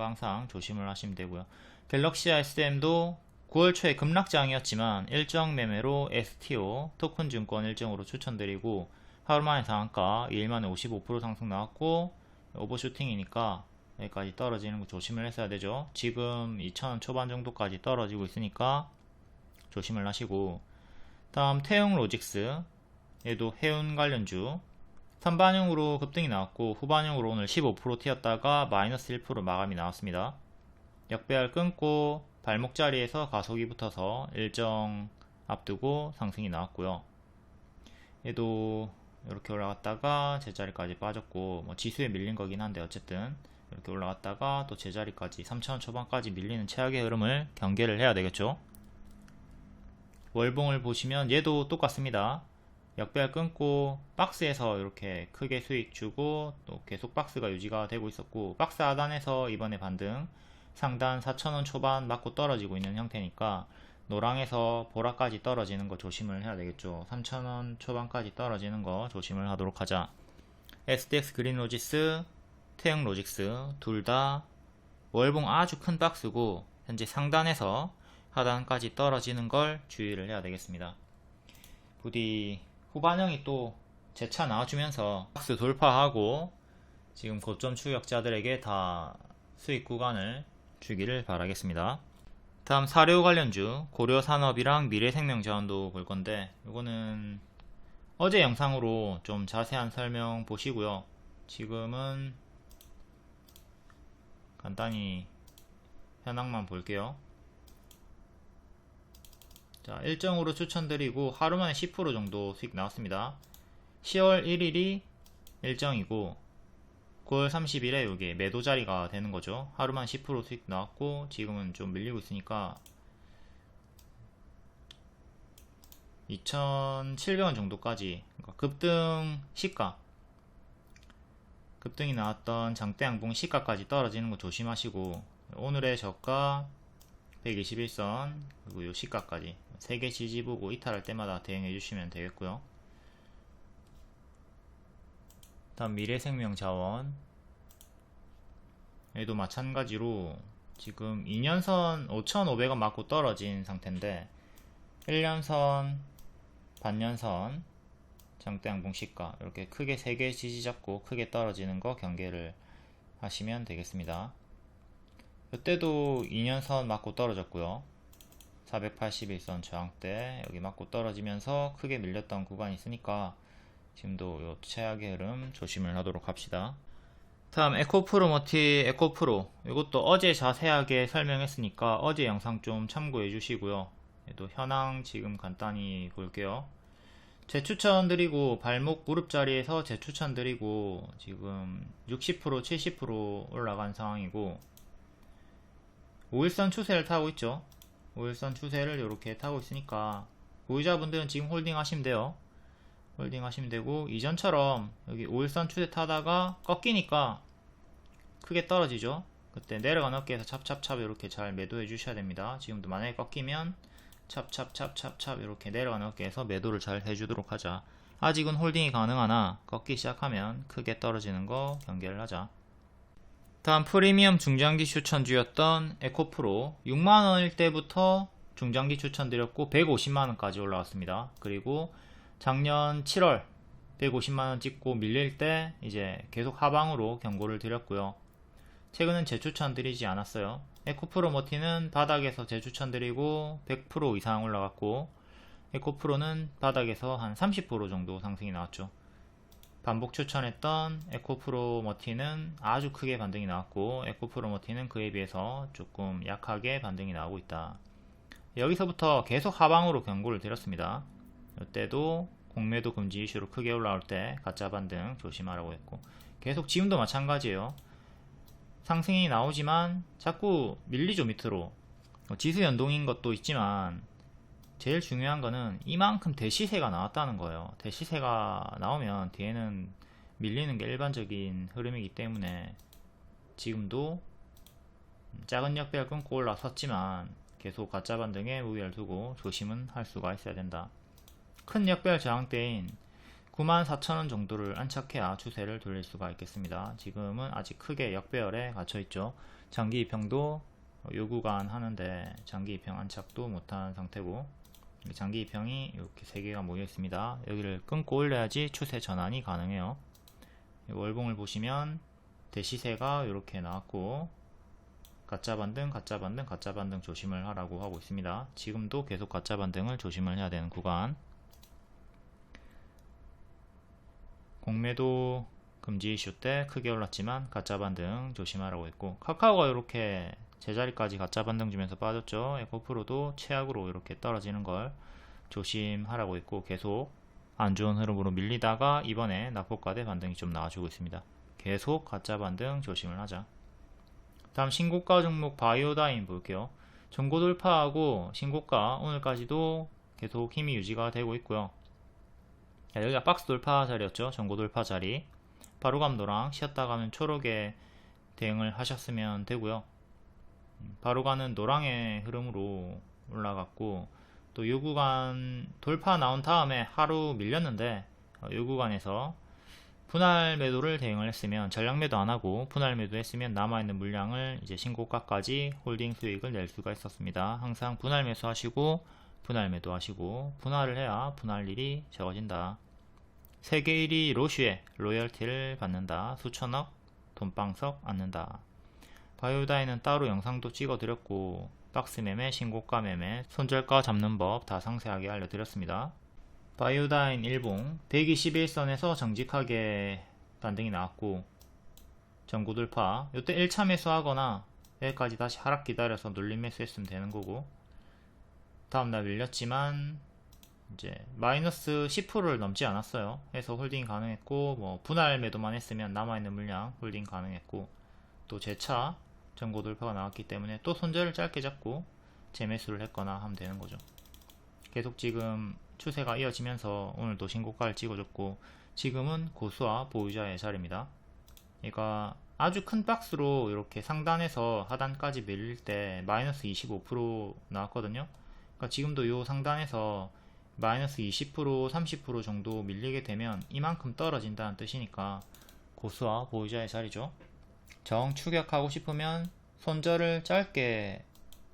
항상 조심을 하시면 되고요. 갤럭시 SM도 9월 초에 급락장이었지만 일정 매매로 STO 토큰증권 일정으로 추천드리고 하루만에 상한가 2일만에 55% 상승 나왔고 오버슈팅이니까 여기까지 떨어지는 거 조심을 했어야 되죠. 지금 2,000원 초반 정도까지 떨어지고 있으니까 조심을 하시고, 다음 태용로직스 얘도 해운 관련주 선반영으로 급등이 나왔고 후반영으로 오늘 15% 튀었다가 마이너스 1% 마감이 나왔습니다. 역배열 끊고 발목 자리에서 가속이 붙어서 일정 앞두고 상승이 나왔고요. 얘도 이렇게 올라갔다가 제자리까지 빠졌고 뭐 지수에 밀린 거긴 한데 어쨌든 이렇게 올라갔다가 또 제자리까지 3,000원 초반까지 밀리는 최악의 흐름을 경계를 해야 되겠죠. 월봉을 보시면 얘도 똑같습니다. 역배열 끊고 박스에서 이렇게 크게 수익 주고 또 계속 박스가 유지가 되고 있었고 박스 하단에서 이번에 반등 상단 4,000원 초반 맞고 떨어지고 있는 형태니까 노랑에서 보라까지 떨어지는 거 조심을 해야 되겠죠. 3,000원 초반까지 떨어지는 거 조심을 하도록 하자. SDX 그린로지스, 태영로직스 둘 다 월봉 아주 큰 박스고 현재 상단에서 하단까지 떨어지는 걸 주의를 해야 되겠습니다. 부디 후반형이 또 재차 나와주면서 박스 돌파하고 지금 고점 추격자들에게 다 수익 구간을 주기를 바라겠습니다. 다음 사료 관련주 고려산업이랑 미래생명자원도 볼 건데 이거는 어제 영상으로 좀 자세한 설명 보시고요. 지금은 간단히 현황만 볼게요. 자, 일정으로 추천드리고 하루만에 10% 정도 수익 나왔습니다. 10월 1일이 일정이고 9월 30일에 이게 매도 자리가 되는 거죠. 하루만 10% 수익 나왔고 지금은 좀 밀리고 있으니까 2,700원 정도까지 그러니까 급등 시가 급등이 나왔던 장대양봉 시가까지 떨어지는 거 조심하시고 오늘의 저가 121선 그리고 요 시가까지 3개 지지 보고 이탈할 때마다 대응해 주시면 되겠고요. 다음 미래생명자원 얘도 마찬가지로 지금 2년선 5,500원 맞고 떨어진 상태인데 1년선 반년선 장대양봉 시가 이렇게 크게 3개 지지 잡고 크게 떨어지는 거 경계를 하시면 되겠습니다. 이때도 2년선 맞고 떨어졌고요. 481선 저항대 여기 맞고 떨어지면서 크게 밀렸던 구간이 있으니까 지금도 요 최악의 흐름 조심을 하도록 합시다. 다음 에코프로머티 에코프로 이것도 어제 자세하게 설명했으니까 어제 영상 좀 참고해 주시고요. 얘도 현황 지금 간단히 볼게요. 재추천 드리고 발목 무릎 자리에서 재추천 드리고 지금 60% 70% 올라간 상황이고 5일선 추세를 타고 있죠. 5일선 추세를 이렇게 타고 있으니까 보유자분들은 지금 홀딩 하시면 돼요. 홀딩 하시면 되고 이전처럼 여기 5일선 추세 타다가 꺾이니까 크게 떨어지죠. 그때 내려간 어깨에서 찹찹찹 이렇게 잘 매도해 주셔야 됩니다. 지금도 만약에 꺾이면 찹찹찹찹찹 이렇게 내려간 어깨에서 매도를 잘 해주도록 하자. 아직은 홀딩이 가능하나 꺾기 시작하면 크게 떨어지는 거 경계를 하자. 다음 프리미엄 중장기 추천주였던 에코프로 6만원일 때부터 중장기 추천드렸고 150만원까지 올라왔습니다. 그리고 작년 7월 150만원 찍고 밀릴 때 이제 계속 하방으로 경고를 드렸고요. 최근은 재추천 드리지 않았어요. 에코프로 머티는 바닥에서 재추천 드리고 100% 이상 올라갔고 에코프로는 바닥에서 한 30% 정도 상승이 나왔죠. 반복 추천했던 에코프로 머티는 아주 크게 반등이 나왔고, 에코프로 머티는 그에 비해서 조금 약하게 반등이 나오고 있다. 여기서부터 계속 하방으로 경고를 드렸습니다. 이때도 공매도 금지 이슈로 크게 올라올 때 가짜 반등 조심하라고 했고, 계속 지금도 마찬가지예요. 상승이 나오지만 자꾸 밀리죠, 밑으로. 지수 연동인 것도 있지만 제일 중요한 거는 이만큼 대시세가 나왔다는 거예요. 대시세가 나오면 뒤에는 밀리는 게 일반적인 흐름이기 때문에 지금도 작은 역배열 끊고 올라섰지만 계속 가짜 반등에 우위를 두고 조심은 할 수가 있어야 된다. 큰 역배열 저항대인 94,000원 정도를 안착해야 추세를 돌릴 수가 있겠습니다. 지금은 아직 크게 역배열에 갇혀있죠. 장기 입형도 요 구간 하는데 장기 입형 안착도 못한 상태고, 장기 입형이 이렇게 3개가 모여 있습니다. 여기를 끊고 올려야지 추세 전환이 가능해요. 월봉을 보시면 대시세가 이렇게 나왔고, 가짜 반등, 가짜 반등, 가짜 반등 조심을 하라고 하고 있습니다. 지금도 계속 가짜 반등을 조심을 해야 되는 구간. 공매도 금지 이슈 때 크게 올랐지만 가짜 반등 조심하라고 했고, 카카오가 이렇게 제자리까지 가짜 반등 주면서 빠졌죠. 에코프로도 최악으로 이렇게 떨어지는 걸 조심하라고 했고, 계속 안 좋은 흐름으로 밀리다가 이번에 낙폭과대 반등이 좀 나와주고 있습니다. 계속 가짜 반등 조심을 하자. 다음 신고가 종목 바이오다인 볼게요. 전고 돌파하고 신고가 오늘까지도 계속 힘이 유지가 되고 있고요. 여기가 박스 돌파 자리였죠. 전고 돌파 자리. 바로감 노랑, 쉬었다 가면 초록에 대응을 하셨으면 되고요. 바로 가는 노랑의 흐름으로 올라갔고, 또 요 구간 돌파 나온 다음에 하루 밀렸는데, 요 구간에서 분할 매도를 대응을 했으면, 전량 매도 안 하고 분할 매도 했으면 남아있는 물량을 이제 신고가까지 홀딩 수익을 낼 수가 있었습니다. 항상 분할 매수 하시고 분할 매도 하시고, 분할을 해야 분할일이 적어진다. 세계 1위 로슈에 로열티를 받는다. 수천억 돈방석 않는다. 바이오다인은 따로 영상도 찍어 드렸고, 박스 매매, 신고가 매매, 손절가 잡는 법 다 상세하게 알려드렸습니다. 바이오다인 일봉 121선에서 정직하게 반등이 나왔고, 전고 돌파, 이때 1차 매수하거나 여기까지 다시 하락 기다려서 눌림 매수했으면 되는 거고, 다음날 밀렸지만 이제 마이너스 10%를 넘지 않았어요. 해서 홀딩 가능했고, 뭐 분할 매도만 했으면 남아있는 물량 홀딩 가능했고, 또 재차 전고 돌파가 나왔기 때문에 또 손절을 짧게 잡고 재매수를 했거나 하면 되는 거죠. 계속 지금 추세가 이어지면서 오늘도 신고가를 찍어줬고, 지금은 고수와 보유자의 자리입니다. 얘가 아주 큰 박스로 이렇게 상단에서 하단까지 밀릴 때 마이너스 25% 나왔거든요. 그러니까 지금도 요 상단에서 마이너스 20% 30% 정도 밀리게 되면 이만큼 떨어진다는 뜻이니까 고수와 보유자의 자리죠. 정 추격하고 싶으면 손절을 짧게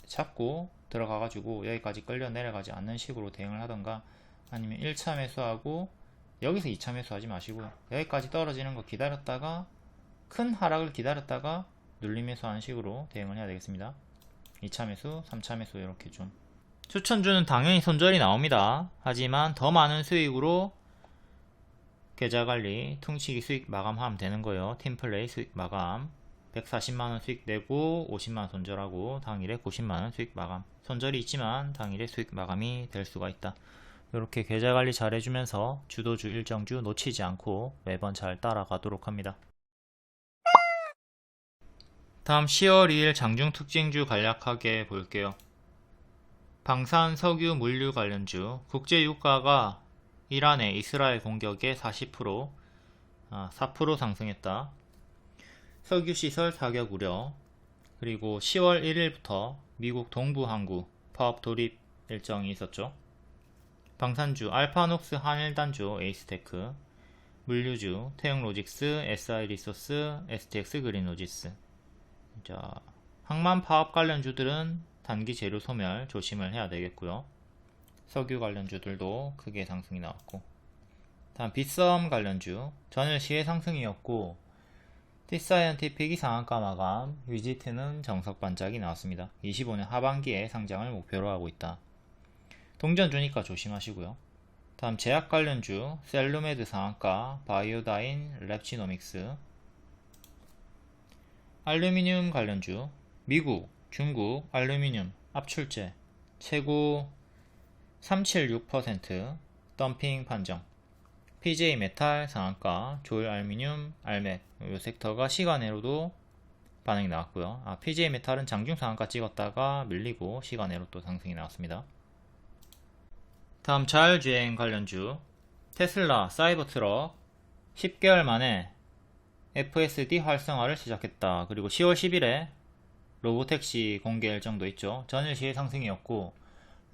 잡고 들어가가지고 여기까지 끌려 내려가지 않는 식으로 대응을 하던가, 아니면 1차 매수하고 여기서 2차 매수하지 마시고 여기까지 떨어지는 거 기다렸다가 큰 하락을 기다렸다가 눌림 매수하는 식으로 대응을 해야 되겠습니다. 2차 매수, 3차 매수 이렇게 좀. 추천주는 당연히 손절이 나옵니다. 하지만 더 많은 수익으로 계좌관리, 퉁치기 수익 마감하면 되는 거예요. 팀플레이 수익 마감 140만원 수익 내고 50만원 손절하고 당일에 90만원 수익 마감. 손절이 있지만 당일에 수익 마감이 될 수가 있다. 이렇게 계좌관리 잘 해주면서 주도주 일정주 놓치지 않고 매번 잘 따라가도록 합니다. 다음 10월 2일 장중 특징주 간략하게 볼게요. 방산, 석유, 물류 관련주. 국제유가가 이란의 이스라엘 공격에 4% 상승했다. 석유시설 타격 우려. 그리고 10월 1일부터 미국 동부항구 파업 돌입 일정이 있었죠. 방산주 알파녹스 한일단조 에이스테크. 물류주 태영로직스, SI리소스, STX 그린로지스. 자, 항만 파업 관련주들은 단기 재료 소멸 조심을 해야 되겠고요. 석유 관련주들도 크게 상승이 나왔고, 다음 빗썸 관련주 전일 시의 상승이었고, 티사이언티픽이 상한가 마감, 위지트는 정석 반짝이 나왔습니다. 25년 하반기에 상장을 목표로 하고 있다. 동전 주니까 조심하시고요. 다음 제약 관련주 셀루메드 상한가, 바이오다인, 랩치노믹스. 알루미늄 관련주 미국, 중국 알루미늄 압출제 최고 376% 덤핑 판정. PJ메탈 상한가, 조일알루미늄, 알맥 이 섹터가 시간외로도 반응이 나왔고요. PJ메탈은 장중 상한가 찍었다가 밀리고 시간외로 또 상승이 나왔습니다. 다음 자율주행 관련주 테슬라 사이버트럭 10개월 만에 FSD 활성화를 시작했다. 그리고 10월 10일에 로보택시 공개 일정도 있죠. 전일 시의 상승이었고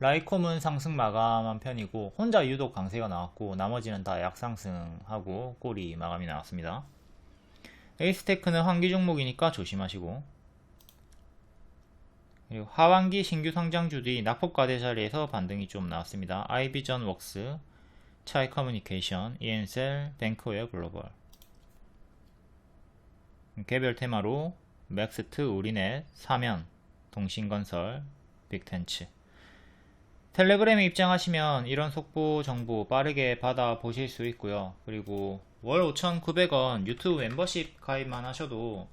라이콤은 상승 마감한 편이고 혼자 유독 강세가 나왔고 나머지는 다 약상승하고 꼬리 마감이 나왔습니다. 에이스테크는 환기 종목이니까 조심하시고, 그리고 하반기 신규 상장주들이 낙폭과대 자리에서 반등이 좀 나왔습니다. 아이비전웍스, 차이커뮤니케이션, EN셀, 뱅크웨어 글로벌. 개별 테마로 맥스트, 우리넷, 사면, 동신건설, 빅텐츠. 텔레그램에 입장하시면 이런 속보 정보 빠르게 받아 보실 수 있고요. 그리고 월 5,900원 유튜브 멤버십 가입만 하셔도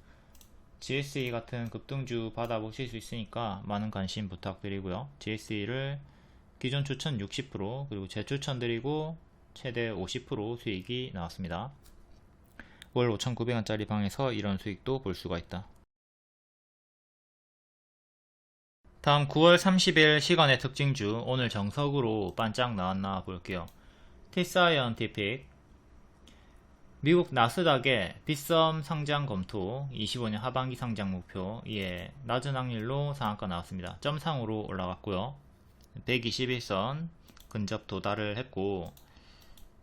GSE 같은 급등주 받아 보실 수 있으니까 많은 관심 부탁드리고요. GSE를 기존 추천 60% 그리고 재추천 드리고 최대 50% 수익이 나왔습니다. 월 5,900원짜리 방에서 이런 수익도 볼 수가 있다. 다음 9월 30일 시간의 특징주 오늘 정석으로 반짝 나왔나 볼게요. T-사이언티픽 미국 나스닥의 빗썸 상장 검토 25년 하반기 상장 목표 예 낮은 확률로 상한가 나왔습니다. 점상으로 올라갔고요. 121선 근접 도달을 했고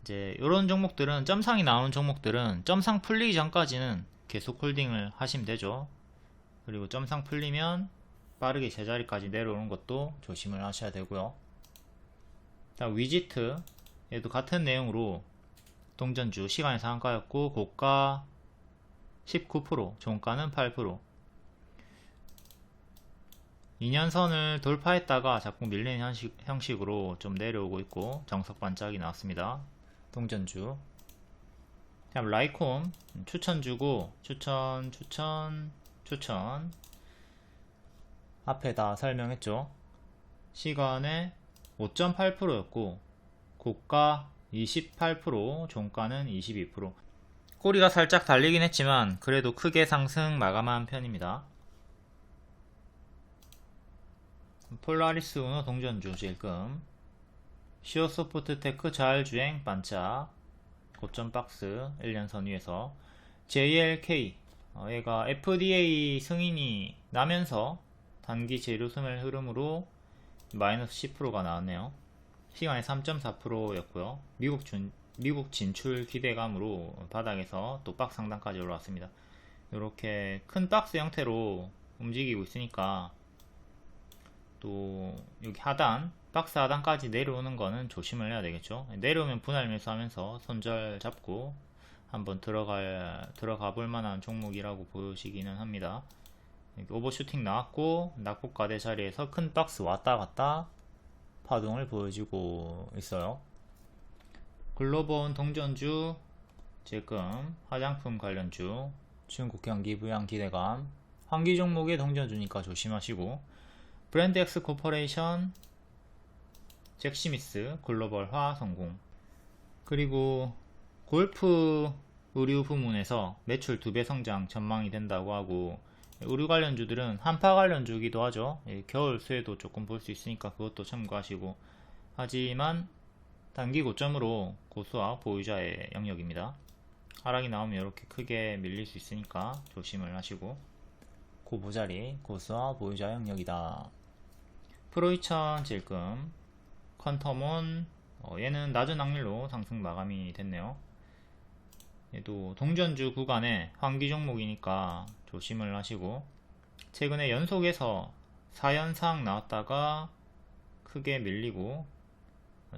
이제 이런 종목들은 점상이 나오는 종목들은 점상 풀리기 전까지는 계속 홀딩을 하시면 되죠. 그리고 점상 풀리면 빠르게 제자리까지 내려오는 것도 조심을 하셔야 되고요. 다음 위지트 얘도 같은 내용으로 동전주 시간의 상한가였고 고가 19% 종가는 8%. 2년선을 돌파했다가 자꾸 밀리는 형식으로 좀 내려오고 있고 정석 반짝이 나왔습니다. 동전주. 다음 라이콤 추천주고 추천 앞에 다 설명했죠. 시간에 5.8%였고 고가 28%, 종가는 22%. 꼬리가 살짝 달리긴 했지만 그래도 크게 상승 마감한 편입니다. 폴라리스 우노 동전주 질금, 시어소프트테크 자율주행 반짝, 고점 박스 1년선 위에서 JLK 얘가 FDA 승인이 나면서 단기 재료 소멸 흐름으로 마이너스 10%가 나왔네요. 시간에 3.4%였고요. 미국 진출 기대감으로 바닥에서 또 박스 상단까지 올라왔습니다. 이렇게 큰 박스 형태로 움직이고 있으니까 또 여기 하단 박스 하단까지 내려오는 거는 조심을 해야 되겠죠. 내려오면 분할 매수하면서 손절 잡고 한번 들어가 볼 만한 종목이라고 보시기는 합니다. 오버슈팅 나왔고 낙폭과대 자리에서 큰 박스 왔다 갔다 파동을 보여주고 있어요. 글로벌 동전주 지금 화장품 관련주 중국 경기 부양 기대감 환기 종목의 동전주니까 조심하시고 브랜드엑스 코퍼레이션 잭시미스 글로벌화 성공. 그리고 골프 의류 부문에서 매출 2배 성장 전망이 된다고 하고 의류 관련주들은 한파 관련주기도 하죠. 겨울 수혜도 조금 볼 수 있으니까 그것도 참고하시고, 하지만 단기 고점으로 고수와 보유자의 영역입니다. 하락이 나오면 이렇게 크게 밀릴 수 있으니까 조심을 하시고, 고보자리 고수와 보유자 영역이다. 프로2000 질금 컨텀온 얘는 낮은 확률로 상승 마감이 됐네요. 얘도 동전주 구간에 환기 종목이니까 조심을 하시고, 최근에 연속해서 4연상 나왔다가 크게 밀리고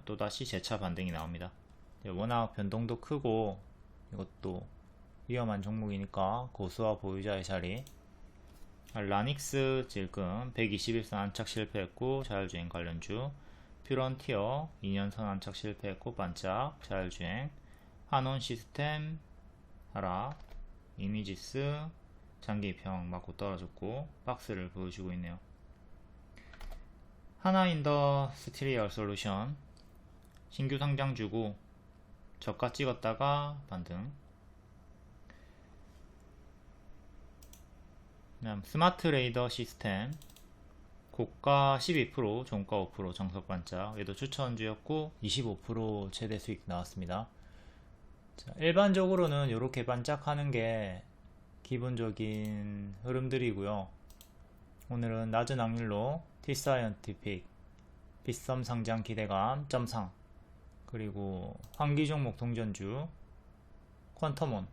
또다시 재차 반등이 나옵니다. 워낙 변동도 크고 이것도 위험한 종목이니까 고수와 보유자의 자리. 라닉스 질금 121선 안착 실패했고 자율주행 관련주. 퓨런티어 2년선 안착 실패했고 반짝, 자율주행, 한온 시스템 하락, 이미지스 장기입형 맞고 떨어졌고 박스를 보여주고 있네요. 하나인더스트리얼 솔루션 신규 상장 주고 저가 찍었다가 반등. 그다음 스마트 레이더 시스템 고가 12%, 종가 5% 정석 반짝. 얘도 추천주였고 25% 최대 수익 나왔습니다. 자, 일반적으로는 이렇게 반짝하는 게 기본적인 흐름들이고요. 오늘은 낮은 확률로 T사이언티픽 빗썸 상장 기대감 점상, 그리고 환기 종목 동전주 퀀텀온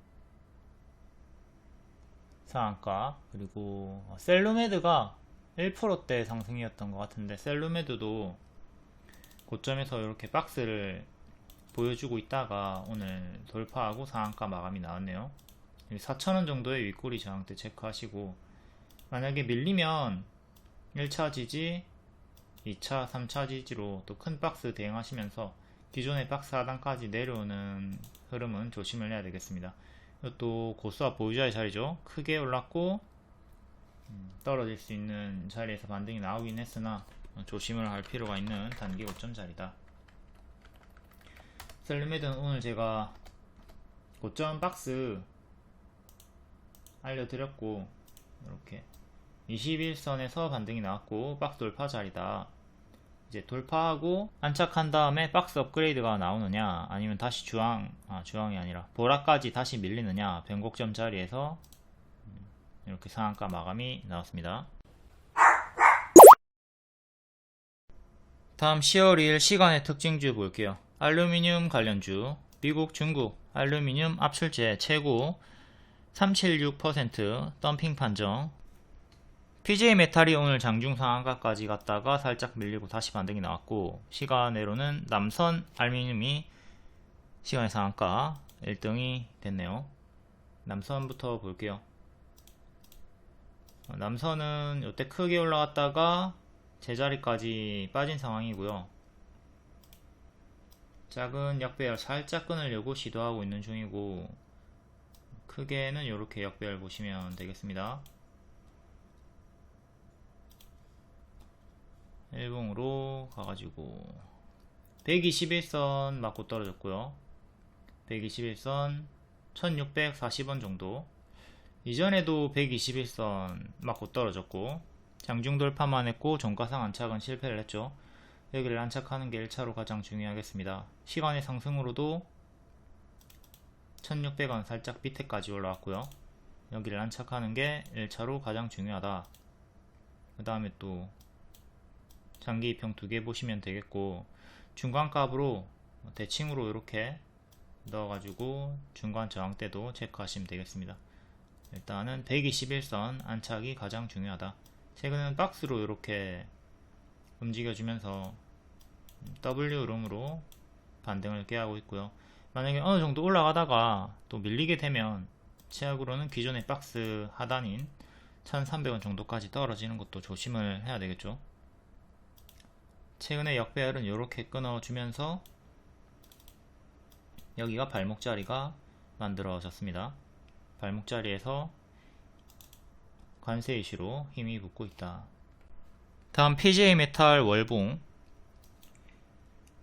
상한가, 그리고 셀루메드가 1%대 상승이었던 것 같은데 셀루메드도 고점에서 이렇게 박스를 보여주고 있다가 오늘 돌파하고 상한가 마감이 나왔네요. 4,000원 정도의 윗꼬리 저항대 체크하시고, 만약에 밀리면 1차 지지, 2차, 3차 지지로 또 큰 박스 대응하시면서 기존의 박스 하단까지 내려오는 흐름은 조심을 해야 되겠습니다. 이것도 고수와 보유자의 자리죠. 크게 올랐고 떨어질 수 있는 자리에서 반등이 나오긴 했으나 조심을 할 필요가 있는 단기 고점 자리다. 셀루메드는 오늘 제가 고점 박스 알려드렸고, 이렇게 21선에서 반등이 나왔고 박스 돌파 자리다. 이제 돌파하고 안착한 다음에 박스 업그레이드가 나오느냐, 아니면 다시 주황이 아니라 보라까지 다시 밀리느냐, 변곡점 자리에서 이렇게 상한가 마감이 나왔습니다. 다음 10월 2일 시간의 특징주 볼게요. 알루미늄 관련주, 미국, 중국 알루미늄 압출제 최고 376% 덤핑 판정. PJ메탈이 오늘 장중 상한가까지 갔다가 살짝 밀리고 다시 반등이 나왔고, 시간으로는 남선 알루미늄이 시간의 상한가 1등이 됐네요. 남선부터 볼게요. 남선은 이때 크게 올라갔다가 제자리까지 빠진 상황이고요. 작은 역배열 살짝 끊으려고 시도하고 있는 중이고, 크게는 이렇게 역배열 보시면 되겠습니다. 일봉으로 가가지고 121선 맞고 떨어졌고요. 121선 1640원 정도. 이전에도 121선 맞고 떨어졌고 장중 돌파만 했고 종가상 안착은 실패를 했죠. 여기를 안착하는 게 1차로 가장 중요하겠습니다. 시간의 상승으로도 1600원 살짝 밑에까지 올라왔고요. 여기를 안착하는 게 1차로 가장 중요하다. 그 다음에 또 장기 입형 2개 보시면 되겠고, 중간값으로 대칭으로 이렇게 넣어가지고 중간 저항대도 체크하시면 되겠습니다. 일단은 121선 안착이 가장 중요하다. 최근에는 박스로 이렇게 움직여주면서 W 흐름으로 반등을 꾀하고 있고요. 만약에 어느 정도 올라가다가 또 밀리게 되면 최악으로는 기존의 박스 하단인 1300원 정도까지 떨어지는 것도 조심을 해야 되겠죠. 최근에 역배열은 이렇게 끊어주면서 여기가 발목 자리가 만들어졌습니다. 발목 자리에서 관세 이슈로 힘이 붙고 있다. 다음 PJ메탈 월봉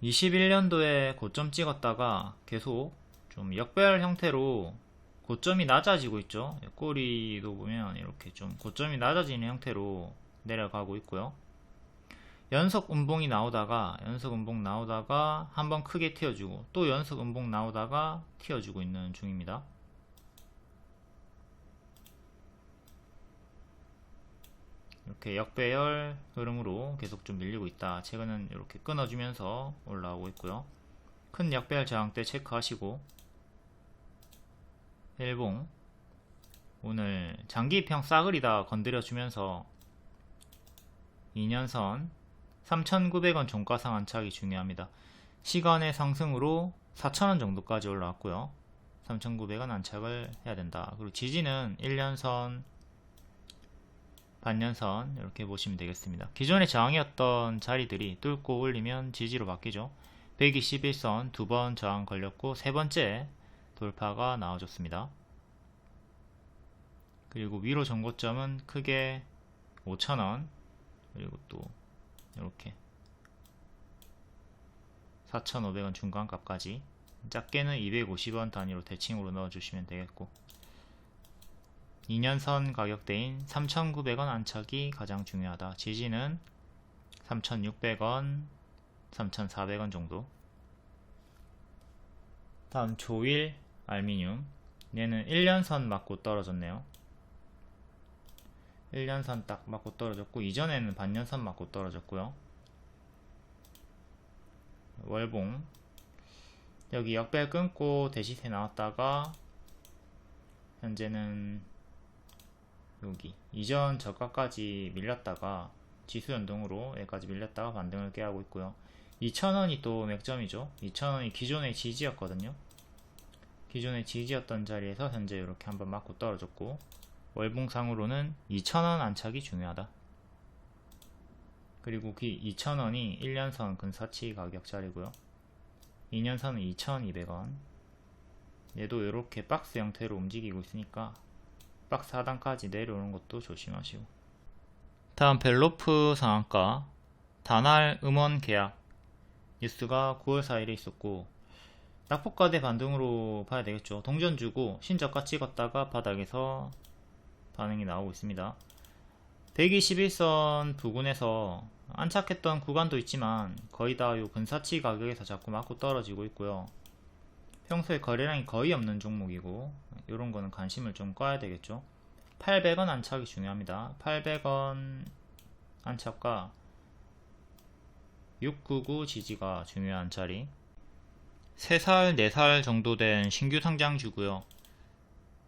21년도에 고점 찍었다가 계속 좀 역배열 형태로 고점이 낮아지고 있죠. 꼬리도 보면 이렇게 좀 고점이 낮아지는 형태로 내려가고 있고요. 연속 음봉이 나오다가 한번 크게 튀어주고 또 연속 음봉 나오다가 튀어주고 있는 중입니다. 이렇게 역배열 흐름으로 계속 좀 밀리고 있다. 최근은 이렇게 끊어주면서 올라오고 있고요. 큰 역배열 저항대 체크하시고, 일봉 오늘 장기입형 싸그리다 건드려주면서 2년선 3,900원 종가상 안착이 중요합니다. 시간의 상승으로 4,000원 정도까지 올라왔고요. 3,900원 안착을 해야 된다. 그리고 지지는 1년선 반년선 이렇게 보시면 되겠습니다. 기존의 저항이었던 자리들이 뚫고 올리면 지지로 바뀌죠. 121선 두 번 저항 걸렸고 세 번째 돌파가 나와줬습니다. 그리고 위로 전고점은 크게 5,000원, 그리고 또 이렇게 4,500원 중간값까지, 작게는 250원 단위로 대칭으로 넣어주시면 되겠고, 2년선 가격대인 3,900원 안착이 가장 중요하다. 지지는 3,600원, 3,400원 정도. 다음 조일 알미늄, 얘는 1년선 맞고 떨어졌네요. 1년선 딱 맞고 떨어졌고, 이전에는 반년선 맞고 떨어졌고요. 월봉, 여기 역배 끊고 대시세 나왔다가 현재는 여기 이전 저가까지 밀렸다가 지수 연동으로 여기까지 밀렸다가 반등을 깨하고 있고요. 2,000원이 또 맥점이죠. 2,000원이 기존의 지지였거든요. 기존의 지지였던 자리에서 현재 이렇게 한번 맞고 떨어졌고, 월봉상으로는 2,000원 안착이 중요하다. 그리고 그 2,000원이 1년선 근사치 가격 자리고요. 2년선은 2,200원. 얘도 이렇게 박스 형태로 움직이고 있으니까 박스 하단까지 내려오는 것도 조심하시고. 다음 벨로프 상한가, 다날 음원 계약 뉴스가 9월 4일에 있었고, 낙폭과대 반등으로 봐야 되겠죠. 동전 주고 신저가 찍었다가 바닥에서 반응이 나오고 있습니다. 121선 부근에서 안착했던 구간도 있지만 거의 다 요 근사치 가격에서 자꾸 맞고 떨어지고 있고요. 평소에 거래량이 거의 없는 종목이고, 이런 거는 관심을 좀 꺼야 되겠죠. 800원 안착이 중요합니다. 800원 안착과 699 지지가 중요한 자리. 3살, 4살 정도 된 신규 상장주고요.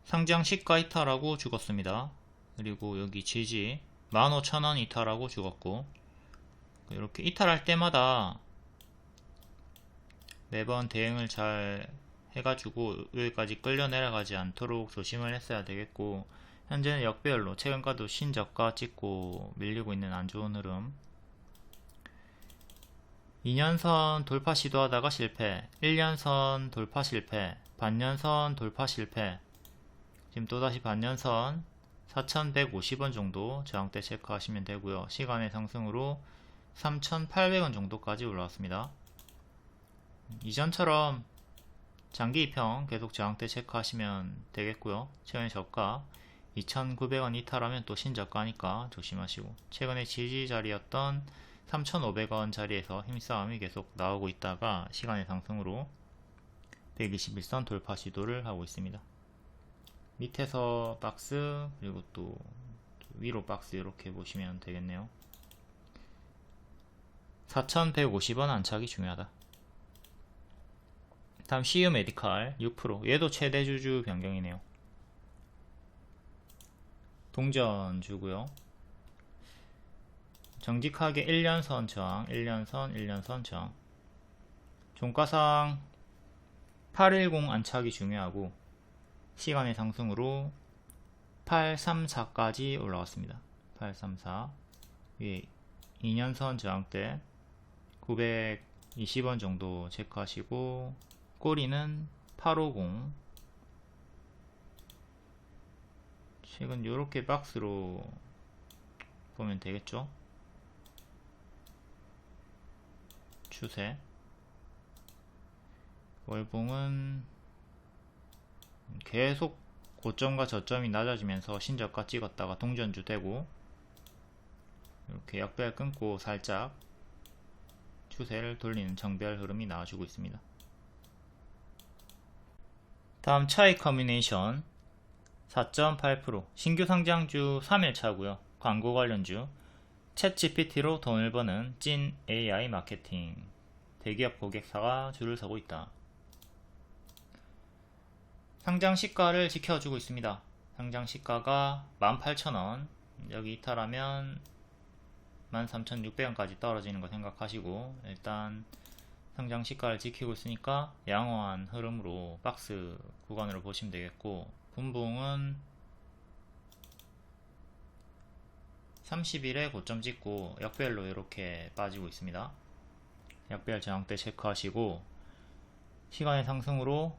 상장 시가 이탈하고 죽었습니다. 그리고 여기 지지 15,000원 이탈하고 죽었고, 이렇게 이탈할 때마다 매번 대응을 잘 해가지고 여기까지 끌려 내려가지 않도록 조심을 했어야 되겠고, 현재는 역배열로 최근가도 신저가 찍고 밀리고 있는 안 좋은 흐름. 2년선 돌파 시도하다가 실패, 1년선 돌파 실패, 반년선 돌파 실패, 지금 또다시 반년선 4,150원 정도 저항대 체크하시면 되고요. 시간의 상승으로 3,800원 정도까지 올라왔습니다. 이전처럼 장기 입형 계속 저항대 체크하시면 되겠고요. 최근에 저가 2,900원 이탈하면 또 신저가니까 조심하시고, 최근에 지지 자리였던 3,500원 자리에서 힘싸움이 계속 나오고 있다가 시간의 상승으로 121선 돌파 시도를 하고 있습니다. 밑에서 박스, 그리고 또 위로 박스 이렇게 보시면 되겠네요. 4,150원 안착이 중요하다. 다음 CU 메디칼 6%, 얘도 최대 주주 변경이네요. 동전주고요. 정직하게 1년선 저항, 1년선 저항. 종가상 810 안착이 중요하고, 시간의 상승으로 834까지 올라왔습니다. 834 위에 2년선 저항대 920원 정도 체크하시고, 꼬리는 850. 최근 요렇게 박스로 보면 되겠죠. 추세. 월봉은 계속 고점과 저점이 낮아지면서 신저가 찍었다가 동전주 되고, 이렇게 역별 끊고 살짝 추세를 돌리는 정별 흐름이 나와주고 있습니다. 다음 차이 커뮤니케이션 4.8%, 신규 상장주 3일차고요. 광고 관련주. 챗 GPT로 돈을 버는 찐 AI 마케팅. 대기업 고객사가 줄을 서고 있다. 상장 시가를 지켜주고 있습니다. 상장 시가가 18,000원, 여기 이탈하면 13,600원까지 떨어지는 거 생각하시고, 일단 상장 시가를 지키고 있으니까 양호한 흐름으로 박스 구간으로 보시면 되겠고, 분봉은 30일에 고점 찍고 역별로 이렇게 빠지고 있습니다. 역별 저항대 체크하시고 시간의 상승으로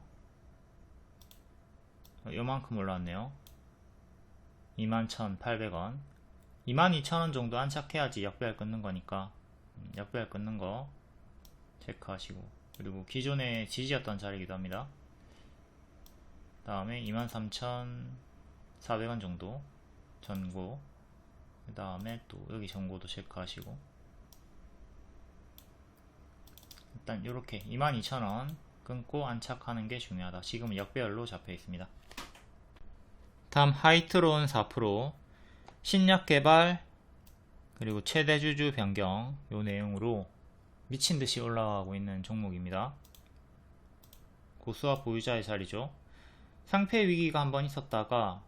요만큼 올라왔네요. 21,800원 22,000원 정도 안착해야지 역별 끊는 거니까 역별 끊는 거 체크하시고, 그리고 기존의 지지였던 자리이기도 합니다. 다음에 23,400원 정도 전고, 그 다음에 또 여기 전고도 체크하시고, 일단 이렇게 22,000원 끊고 안착하는 게 중요하다. 지금은 역배열로 잡혀 있습니다. 다음 하이트론 4%, 신약 개발, 그리고 최대 주주 변경, 요 내용으로 미친듯이 올라가고 있는 종목입니다. 고수와 보유자의 자리죠. 상패 위기가 한번 있었다가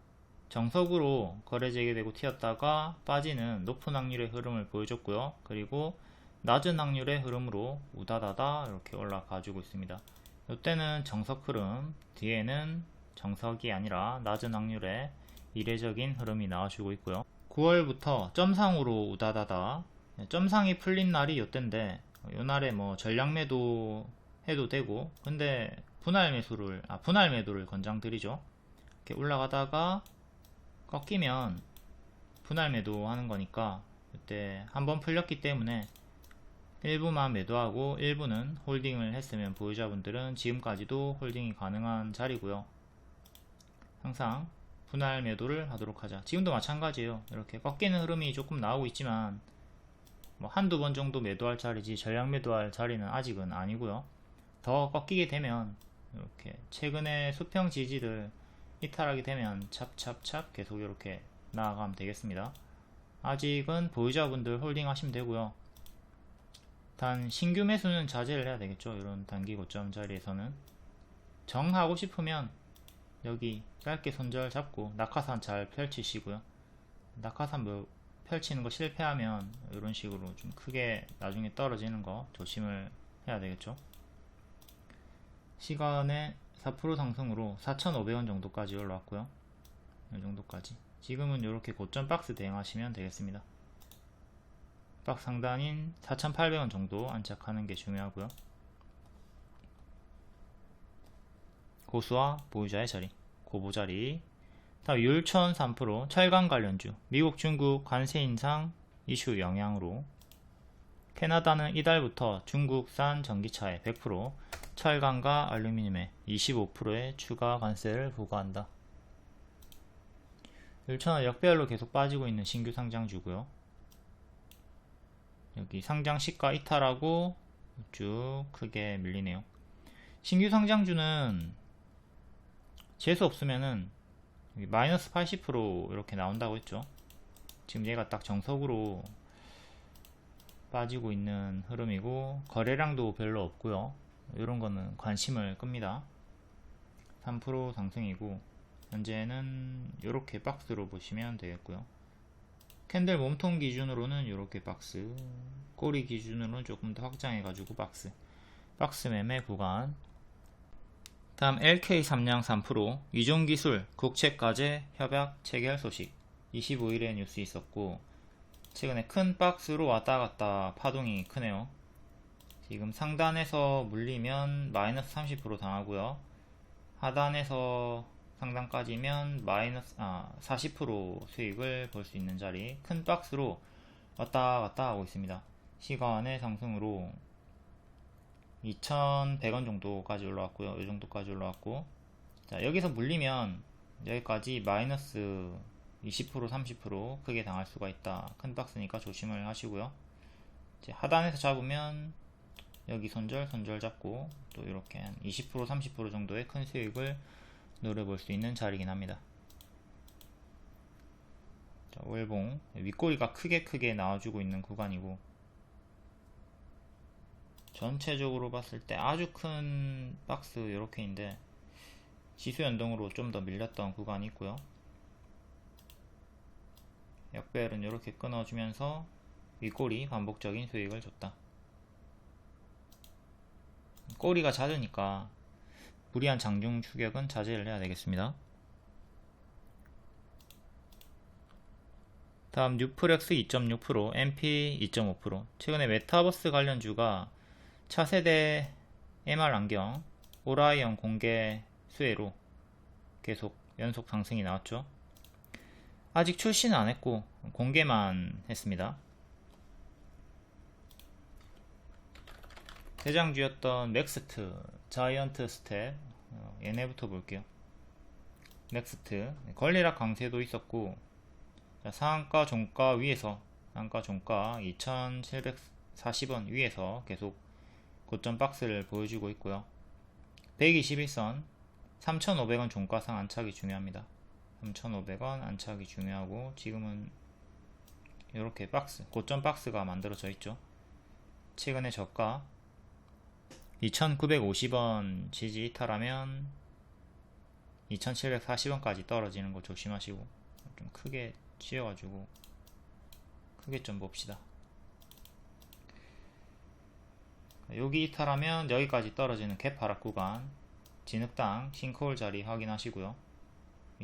정석으로 거래 재개되고 튀었다가 빠지는 높은 확률의 흐름을 보여줬고요. 그리고 낮은 확률의 흐름으로 우다다다 이렇게 올라가주고 있습니다. 이때는 정석 흐름, 뒤에는 정석이 아니라 낮은 확률의 이례적인 흐름이 나와주고 있고요. 9월부터 점상으로 우다다다, 점상이 풀린 날이 이때인데 이날에 뭐 전량 매도 해도 되고, 근데 분할 매도를 권장드리죠. 이렇게 올라가다가 꺾이면 분할 매도 하는 거니까, 그때 한번 풀렸기 때문에 일부만 매도하고 일부는 홀딩을 했으면 보유자분들은 지금까지도 홀딩이 가능한 자리고요. 항상 분할 매도를 하도록 하자. 지금도 마찬가지예요. 이렇게 꺾이는 흐름이 조금 나오고 있지만 뭐 한두 번 정도 매도할 자리지 전량 매도할 자리는 아직은 아니고요. 더 꺾이게 되면 이렇게 최근에 수평 지지를 이탈하게 되면 찹찹찹 계속 이렇게 나아가면 되겠습니다. 아직은 보유자분들 홀딩 하시면 되고요. 단 신규 매수는 자제를 해야 되겠죠. 이런 단기 고점 자리에서는 정하고 싶으면 여기 짧게 손절 잡고 낙하산 잘 펼치시고요. 낙하산 뭐 펼치는 거 실패하면 이런 식으로 좀 크게 나중에 떨어지는 거 조심을 해야 되겠죠. 시간에 4% 상승으로 4,500원 정도까지 올라왔고요. 이 정도까지. 지금은 이렇게 고점 박스 대응하시면 되겠습니다. 박스 상단인 4,800원 정도 안착하는 게 중요하고요. 고수와 보유자의 자리, 고보자리. 다음 율천 3%, 철강 관련주, 미국 중국 관세 인상 이슈 영향으로 캐나다는 이달부터 중국산 전기차에 100%, 철강과 알루미늄에 25%의 추가 관세를 부과한다. 율천은 역배열로 계속 빠지고 있는 신규 상장주고요. 여기 상장 시가 이탈하고 쭉 크게 밀리네요. 신규 상장주는 재수 없으면은 여기 마이너스 80% 이렇게 나온다고 했죠. 지금 얘가 딱 정석으로 빠지고 있는 흐름이고 거래량도 별로 없고요. 이런 거는 관심을 끕니다. 3% 상승이고 현재는 이렇게 박스로 보시면 되겠고요. 캔들 몸통 기준으로는 이렇게 박스, 꼬리 기준으로는 조금 더 확장해 가지고 박스 매매 구간. 다음 LK 삼양 3%, 이종기술 국책과제 협약 체결 소식 25일에 뉴스 있었고, 최근에 큰 박스로 왔다갔다 파동이 크네요. 지금 상단에서 물리면 마이너스 30% 당하고요. 하단에서 상단까지면 마이너스 40% 수익을 볼 수 있는 자리, 큰 박스로 왔다갔다 하고 있습니다. 시간의 상승으로 2,100원 정도까지 올라왔고요. 이 정도까지 올라왔고, 자, 여기서 물리면 여기까지 마이너스 20% 30% 크게 당할 수가 있다. 큰 박스니까 조심을 하시고요. 이제 하단에서 잡으면 여기 손절 잡고 또 이렇게 한 20% 30% 정도의 큰 수익을 노려볼 수 있는 자리긴 합니다. 자, 월봉 윗꼬리가 크게 나와주고 있는 구간이고, 전체적으로 봤을 때 아주 큰 박스 이렇게인데 지수 연동으로 좀 더 밀렸던 구간이 있고요. 역배열은 이렇게 끊어주면서 윗꼬리 반복적인 수익을 줬다. 꼬리가 잦으니까 무리한 장중 추격은 자제를 해야 되겠습니다. 다음 뉴프렉스 2.6%, MP 2.5%. 최근에 메타버스 관련주가 차세대 MR 안경 오라이언 공개 수혜로 계속 연속 상승이 나왔죠. 아직 출시는 안 했고 공개만 했습니다. 대장주였던 넥스트, 자이언트 스텝, 얘네부터 볼게요. 넥스트 권리락 강세도 있었고, 상한가 종가 위에서, 상한가 종가 2740원 위에서 계속 고점 박스를 보여주고 있고요. 121선 3500원 종가상 안착이 중요합니다. 3500원 안착이 중요하고, 지금은 이렇게 박스, 고점 박스가 만들어져 있죠. 최근에 저가 2950원 지지 이탈하면 2740원까지 떨어지는 거 조심하시고, 좀 크게 쥐어가지고 크게 좀 봅시다. 여기 이탈하면 여기까지 떨어지는 갭 하락 구간, 진흙당 싱크홀 자리 확인하시고요.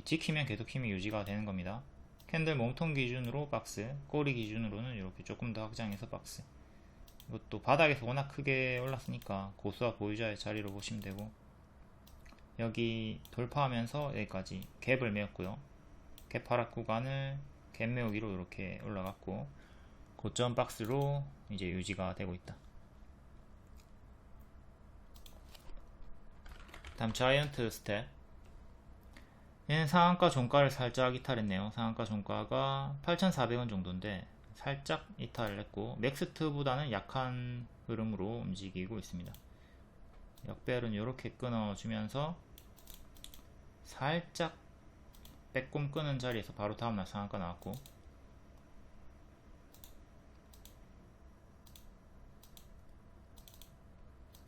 지키면 계속 힘이 유지가 되는 겁니다. 캔들 몸통 기준으로 박스, 꼬리 기준으로는 이렇게 조금 더 확장해서 박스. 이것도 바닥에서 워낙 크게 올랐으니까 고수와 보유자의 자리로 보시면 되고, 여기 돌파하면서 여기까지 갭을 메웠고요. 갭 하락 구간을 갭 메우기로 이렇게 올라갔고, 고점 박스로 이제 유지가 되고 있다. 다음 자이언트 스텝. 얘는 상한가 종가를 살짝 이탈했네요. 상한가 종가가 8,400원 정도인데 살짝 이탈을 했고, 넥스트보다는 약한 흐름으로 움직이고 있습니다. 역배열은 이렇게 끊어주면서 살짝 빼꼼 끄는 자리에서 바로 다음날 상한가 나왔고,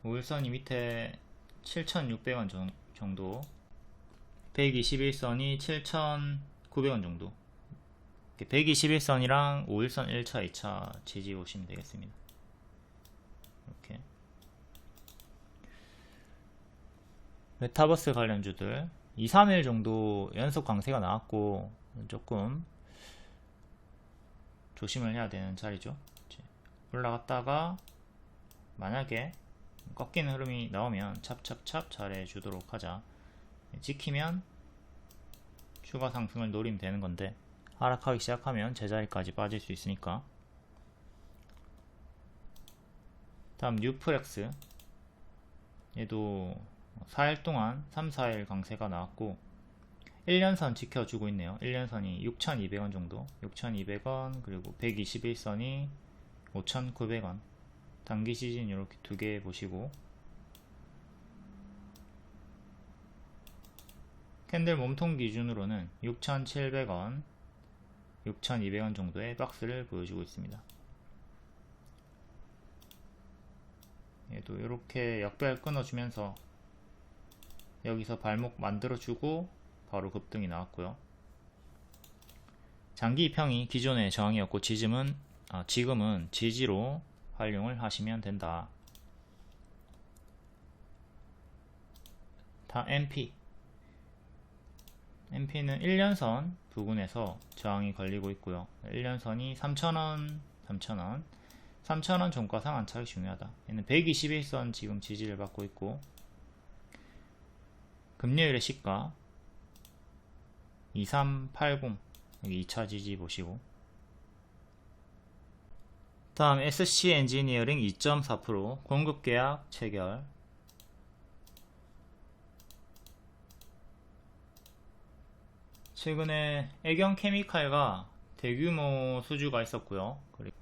우일선이 밑에 7,600원 정도, 121선이 7,900원 정도. 121선이랑 5일선 1차, 2차 지지 보시면 되겠습니다. 이렇게 메타버스 관련주들 2, 3일 정도 연속 강세가 나왔고, 조금 조심을 해야 되는 자리죠. 올라갔다가 만약에 꺾이는 흐름이 나오면 찹찹찹 잘해주도록 하자. 지키면 추가 상승을 노리면 되는 건데, 하락하기 시작하면 제자리까지 빠질 수 있으니까. 다음 뉴프렉스. 얘도 4일 동안 3, 4일 강세가 나왔고 1년선 지켜주고 있네요. 1년선이 6,200원 정도, 6,200원, 그리고 121선이 5,900원. 단기 시즌 이렇게 두 개 보시고, 캔들 몸통 기준으로는 6,700원, 6,200원 정도의 박스를 보여주고 있습니다. 얘도 이렇게 역배열 끊어주면서 여기서 발목 만들어주고 바로 급등이 나왔고요. 장기 입형이 기존의 저항이었고, 지금은 지지로 활용을 하시면 된다. 다 MP는 1년선 부근에서 저항이 걸리고 있고요. 1년선이 3,000원, 3,000원, 3,000원 종가 상한착이 중요하다. 얘는 121선 지금 지지를 받고 있고, 금요일의 시가 2380, 여기 2차 지지 보시고, 다음 SC 엔지니어링 2.4% 공급계약 체결. 최근에 애경 케미칼과 대규모 수주가 있었고요. 그리고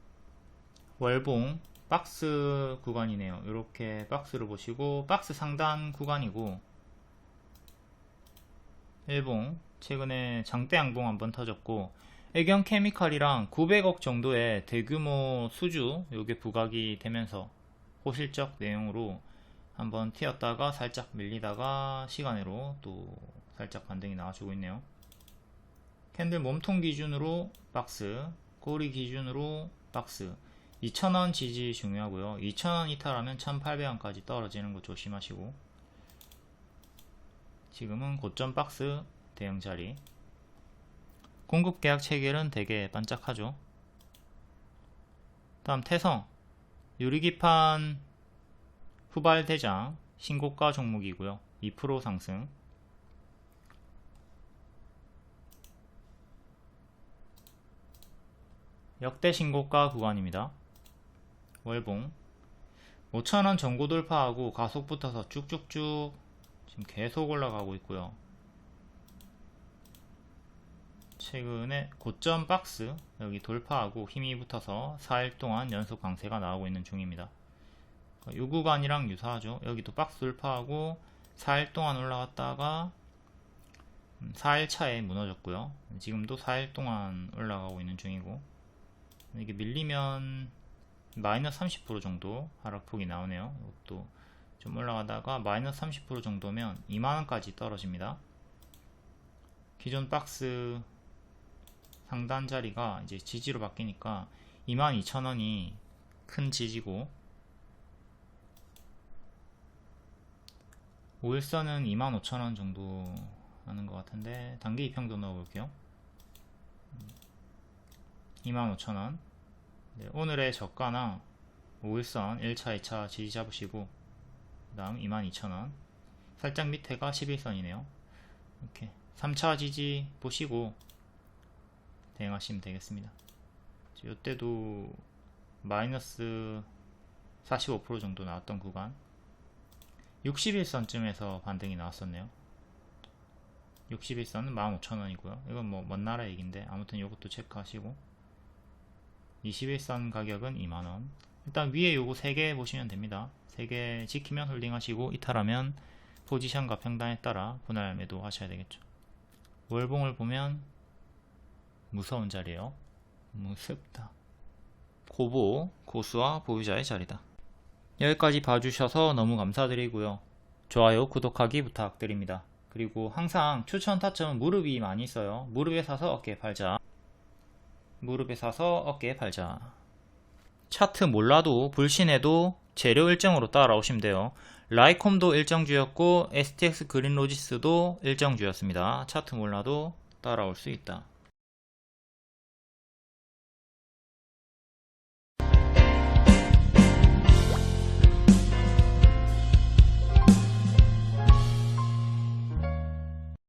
월봉 박스 구간이네요. 이렇게 박스를 보시고, 박스 상단 구간이고, 일봉 최근에 장대 양봉 한번 터졌고, 애경 케미칼이랑 900억 정도의 대규모 수주 요게 부각이 되면서 호실적 내용으로 한번 튀었다가 살짝 밀리다가 시간으로 또 살짝 반등이 나와주고 있네요. 캔들 몸통 기준으로 박스, 꼬리 기준으로 박스, 2,000원 지지 중요하고요. 2,000원 이탈하면 1,800원까지 떨어지는 거 조심하시고, 지금은 고점 박스 대형 자리. 공급 계약 체결은 되게 반짝하죠. 다음 태성 유리기판 후발 대장 신고가 종목이고요. 2% 상승. 역대 신고가 구간입니다. 월봉 5,000원 전고 돌파하고 가속 붙어서 쭉쭉쭉 지금 계속 올라가고 있고요. 최근에 고점 박스 여기 돌파하고 힘이 붙어서 4일 동안 연속 강세가 나오고 있는 중입니다. 이 구간이랑 유사하죠. 여기도 박스 돌파하고 4일 동안 올라갔다가 4일 차에 무너졌고요. 지금도 4일 동안 올라가고 있는 중이고, 이게 밀리면 마이너스 30% 정도 하락폭이 나오네요. 이것도 좀 올라가다가 마이너스 30% 정도면 2만원까지 떨어집니다. 기존 박스 상단 자리가 이제 지지로 바뀌니까 22,000원이 큰 지지고, 5일선은 25,000원 정도 하는 것 같은데 단기 이평도 넣어볼게요. 25,000원. 네, 오늘의 저가나 5일선 1차 2차 지지 잡으시고, 그 다음 22,000원 살짝 밑에가 11선이네요 이렇게 3차 지지 보시고 대응하시면 되겠습니다. 이때도 마이너스 45% 정도 나왔던 구간 61선쯤에서 반등이 나왔었네요. 61선은 15,000원이고요 이건 뭐 먼 나라 얘기인데 아무튼 이것도 체크하시고, 21선 가격은 2만원. 일단 위에 요거 3개 보시면 됩니다. 3개 지키면 홀딩 하시고, 이탈하면 포지션과 평단에 따라 분할 매도 하셔야 되겠죠. 월봉을 보면 무서운 자리에요. 무섭다. 고보, 고수와 보유자의 자리다. 여기까지 봐주셔서 너무 감사드리고요. 좋아요, 구독하기 부탁드립니다. 그리고 항상 추천 타점은 무릎이 많이 있어요. 무릎에 사서 어깨에 팔자. 무릎에 사서 어깨에 팔자. 차트 몰라도 불신해도 재료 일정으로 따라오시면 돼요. 라이콤도 일정주였고 STX 그린로지스도 일정주였습니다. 차트 몰라도 따라올 수 있다.